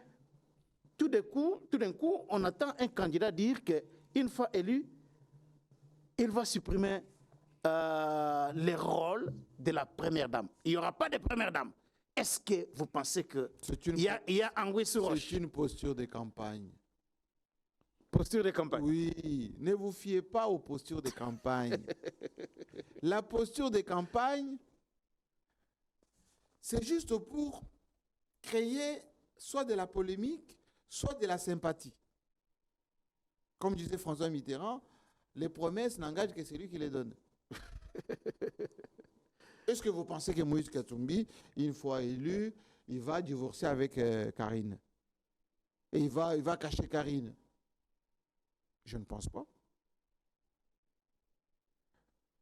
tout d'un coup, on attend un candidat dire qu'une fois élu, il va supprimer les rôles de la première dame. Il n'y aura pas de première dame. Est-ce que vous pensez qu'il y a Anguille sur roche? C'est une posture de campagne. Posture de campagne? Oui, ne vous fiez pas aux postures de campagne. La posture de campagne, c'est juste pour créer soit de la polémique, soit de la sympathie. Comme disait François Mitterrand, les promesses n'engagent que celui qui les donne. Est-ce que vous pensez que Moïse Katumbi, une fois élu, il va divorcer avec Karine? Et il va cacher Karine? Je ne pense pas.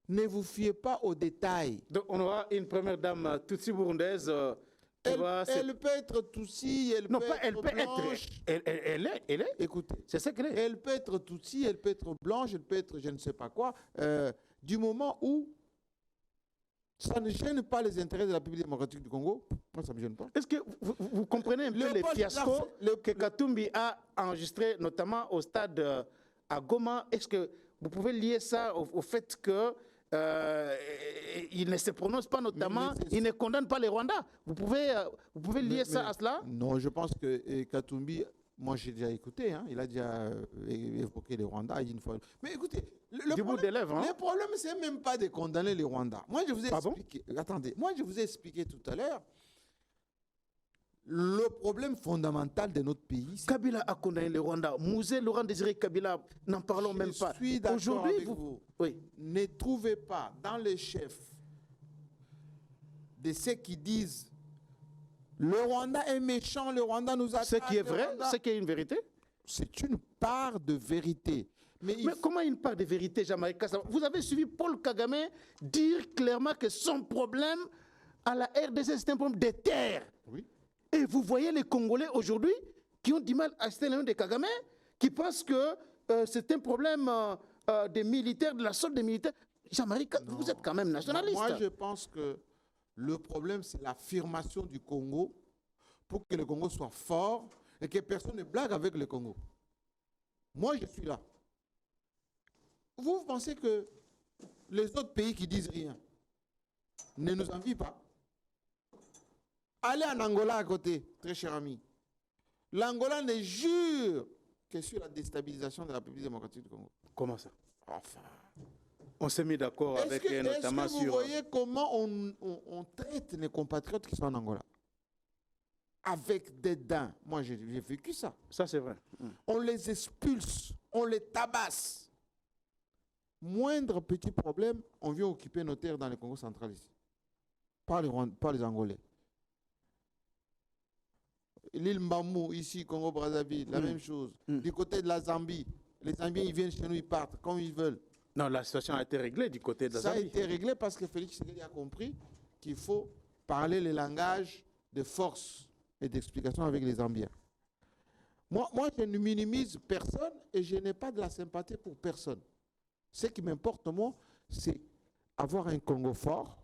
Ne vous fiez pas aux détails. Donc on aura une première dame tutsi burundaise Elle peut être Tutsi, elle peut être blanche. Elle est. Écoutez, c'est ça qu'elle est. Elle peut être Tutsi, elle peut être blanche, elle peut être je ne sais pas quoi. Du moment où ça ne gêne pas les intérêts de la République démocratique du Congo, moi ça ne me gêne pas. Est-ce que vous comprenez un peu les fiascos que Katumbi a enregistrés, notamment au stade à Goma? Est-ce que vous pouvez lier ça au fait que il ne se prononce pas, notamment, il ne condamne pas les Rwandais? Vous pouvez lier ça à cela? Non, je pense que Katumbi, moi j'ai déjà écouté, hein, il a déjà évoqué les Rwandais une fois. Mais écoutez, le problème, c'est même pas de condamner les Rwandais. Moi je vous ai expliqué, attendez, moi je vous ai expliqué tout à l'heure, le problème fondamental de notre pays. Kabila a condamné les Rwandais. Mouzé, Laurent Désiré Kabila, n'en parlons même pas. Je suis d'accord avec vous. Oui. Ne trouvez pas dans les chefs de ceux qui disent le Rwanda est méchant, le Rwanda nous attaque. Ce qui est vrai, ce qui est une vérité. C'est une part de vérité. Mais comment une part de vérité, Jean-Marie Kassa? Vous avez suivi Paul Kagame dire clairement que son problème à la RDC, c'est un problème de terre. Oui. Et vous voyez les Congolais aujourd'hui qui ont du mal à acheter l'un de Kagame, qui pensent que c'est un problème des militaires, de la sorte des militaires. Jean-Marie, vous êtes quand même nationaliste. Moi, je pense que le problème, c'est l'affirmation du Congo pour que le Congo soit fort et que personne ne blague avec le Congo. Moi, je suis là. Vous pensez que les autres pays qui disent rien ne nous envient pas? Allez en Angola à côté, très cher ami. L'Angola ne jure que sur la déstabilisation de la République démocratique du Congo. Comment ça? Enfin. On s'est mis d'accord avec notamment sur... Est-ce que vous voyez comment on traite les compatriotes qui sont en Angola? Avec des dents. Moi, j'ai vécu ça. Ça, c'est vrai. On les expulse, on les tabasse. Moindre petit problème, on vient occuper nos terres dans le Congo central ici. Pas les Angolais. L'île Mbamou, ici, Congo-Brazzaville, la même chose. Du côté de la Zambie, les Zambiens, ils viennent chez nous, ils partent comme ils veulent. Non, la situation a été réglée du côté de la Zambie. Ça a été réglé parce que Félix Tshisekedi a compris qu'il faut parler le langage de force et d'explication avec les Zambiens. Moi, je ne minimise personne et je n'ai pas de la sympathie pour personne. Ce qui m'importe, moi, c'est avoir un Congo fort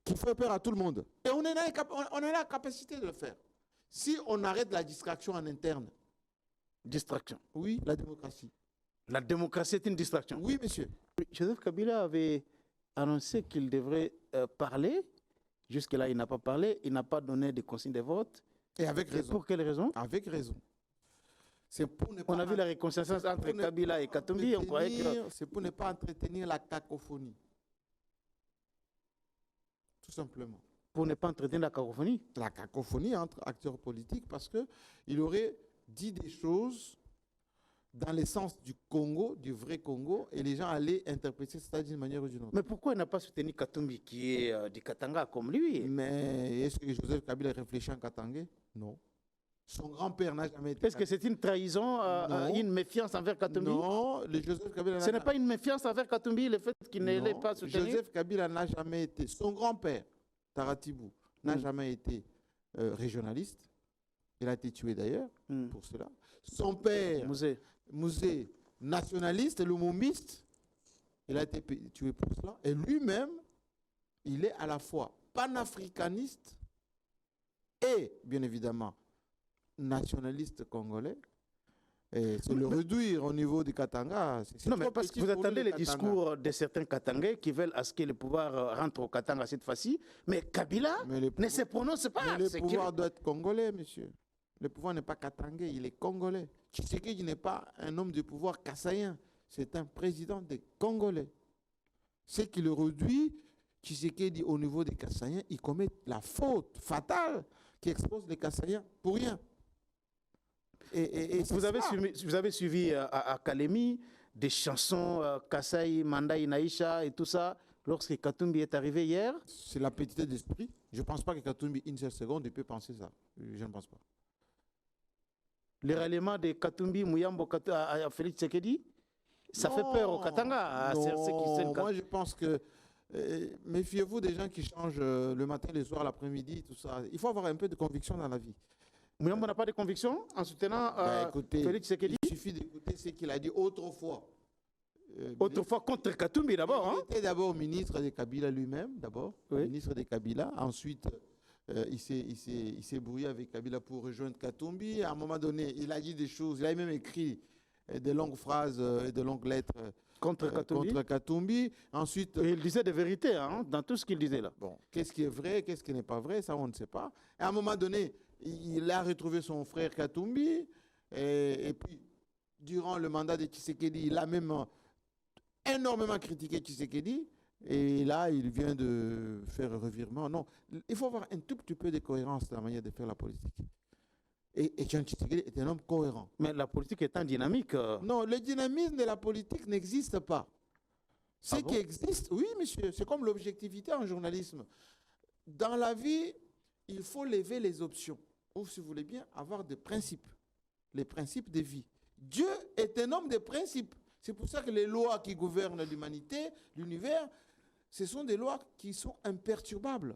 qui fait peur à tout le monde. Et on a la capacité de le faire. Si on arrête la distraction en interne. Distraction? Oui, la démocratie. La démocratie est une distraction? Oui, monsieur. Joseph Kabila avait annoncé qu'il devrait parler. Jusque-là, il n'a pas parlé. Il n'a pas donné de consignes de vote. Et avec raison. Et pour quelle raison? Avec raison. On a vu la réconciliation entre Kabila et Katumbi. On croyait que... C'est pour ne pas entretenir la cacophonie. Tout simplement. Pour ne pas entretenir la cacophonie? La cacophonie entre acteurs politiques, parce qu'il aurait dit des choses dans le sens du Congo, du vrai Congo, et les gens allaient interpréter ça d'une manière ou d'une autre. Mais pourquoi il n'a pas soutenu Katumbi, qui est du Katanga comme lui? Mais est-ce que Joseph Kabila réfléchit en Katangais? Non. Son grand-père n'a jamais été... Est-ce que c'est une trahison, une méfiance envers Katumbi? Non, Joseph Kabila... Ce n'est pas une méfiance envers Katumbi, le fait qu'il ne l'ait pas soutenu? Joseph Kabila n'a jamais été... Son grand-père, Taratibou, n'a jamais été régionaliste. Il a été tué d'ailleurs pour cela. Son père, Mouzé, nationaliste, lumumiste, il a été tué pour cela. Et lui-même, il est à la fois panafricaniste et, bien évidemment, nationaliste congolais. Et c'est le réduire au niveau du Katanga. Non, mais parce que vous attendez les discours de certains Katangais qui veulent à ce que le pouvoir rentre au Katanga cette fois-ci. Mais Kabila ne se prononce pas. Mais le pouvoir doit être congolais, monsieur. Le pouvoir n'est pas katangais, il est congolais. Tshisekedi n'est pas un homme de pouvoir kassaïen. C'est un président des Congolais. Ce qui le réduit, Tshisekedi, au niveau des Kassaïens, il commet la faute fatale qui expose les Kassaïens pour rien. Et vous avez suivi à Kalemi des chansons Kasaï, Mandai, Naïcha et tout ça lorsque Katumbi est arrivé hier? C'est la petitesse d'esprit. Je ne pense pas que Katumbi, une seule seconde, il peut penser ça. Je ne pense pas. Les ralliements de Katumbi, Mouyambo, à Félix Tshisekedi, ça fait peur au Katanga. Moi, je pense que Méfiez-vous des gens qui changent le matin, le soir, l'après-midi, tout ça. Il faut avoir un peu de conviction dans la vie. Mais on n'a pas de conviction en soutenant Félix Tshisekedi. Il suffit d'écouter ce qu'il a dit autrefois. Autrefois contre Katumbi d'abord. Il était d'abord ministre de Kabila lui-même, d'abord. Oui. Ministre de Kabila. Ensuite, il s'est brouillé avec Kabila pour rejoindre Katumbi. À un moment donné, il a dit des choses. Il a même écrit de longues phrases et de longues lettres contre Katumbi. Ensuite, et il disait des vérités dans tout ce qu'il disait là. Bon, qu'est-ce qui est vrai, qu'est-ce qui n'est pas vrai, ça on ne sait pas. Et à un moment donné, il a retrouvé son frère Katumbi. Et puis, durant le mandat de Tshisekedi, il a même énormément critiqué Tshisekedi. Et là, il vient de faire un revirement. Non, il faut avoir un tout petit peu de cohérence dans la manière de faire la politique. Et Jean Tshisekedi est un homme cohérent. Mais la politique est en dynamique. Non, le dynamisme de la politique n'existe pas. Ce qui existe, oui, monsieur, c'est comme l'objectivité en journalisme. Dans la vie, il faut lever les options. Ou, si vous voulez bien, avoir des principes. Les principes de vie. Dieu est un homme de principes. C'est pour ça que les lois qui gouvernent l'humanité, l'univers, ce sont des lois qui sont imperturbables.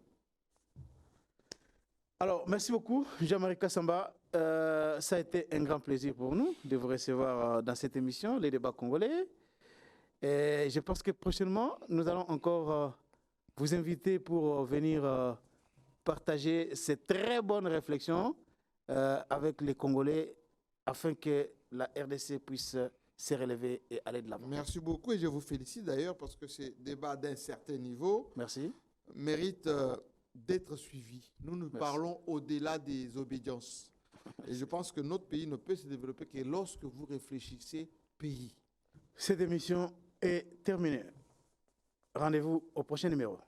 Alors, merci beaucoup, Jean-Marie Kassamba. Ça a été un grand plaisir pour nous de vous recevoir dans cette émission, Les Débats Congolais. Et je pense que prochainement, nous allons encore vous inviter pour venir partager ces très bonnes réflexions avec les Congolais afin que la RDC puisse se relever et aller de l'avant. Merci beaucoup et je vous félicite d'ailleurs parce que ces débats d'un certain niveau méritent d'être suivis. Nous parlons au-delà des obédiences. Et je pense que notre pays ne peut se développer que lorsque vous réfléchissez pays. Cette émission est terminée. Rendez-vous au prochain numéro.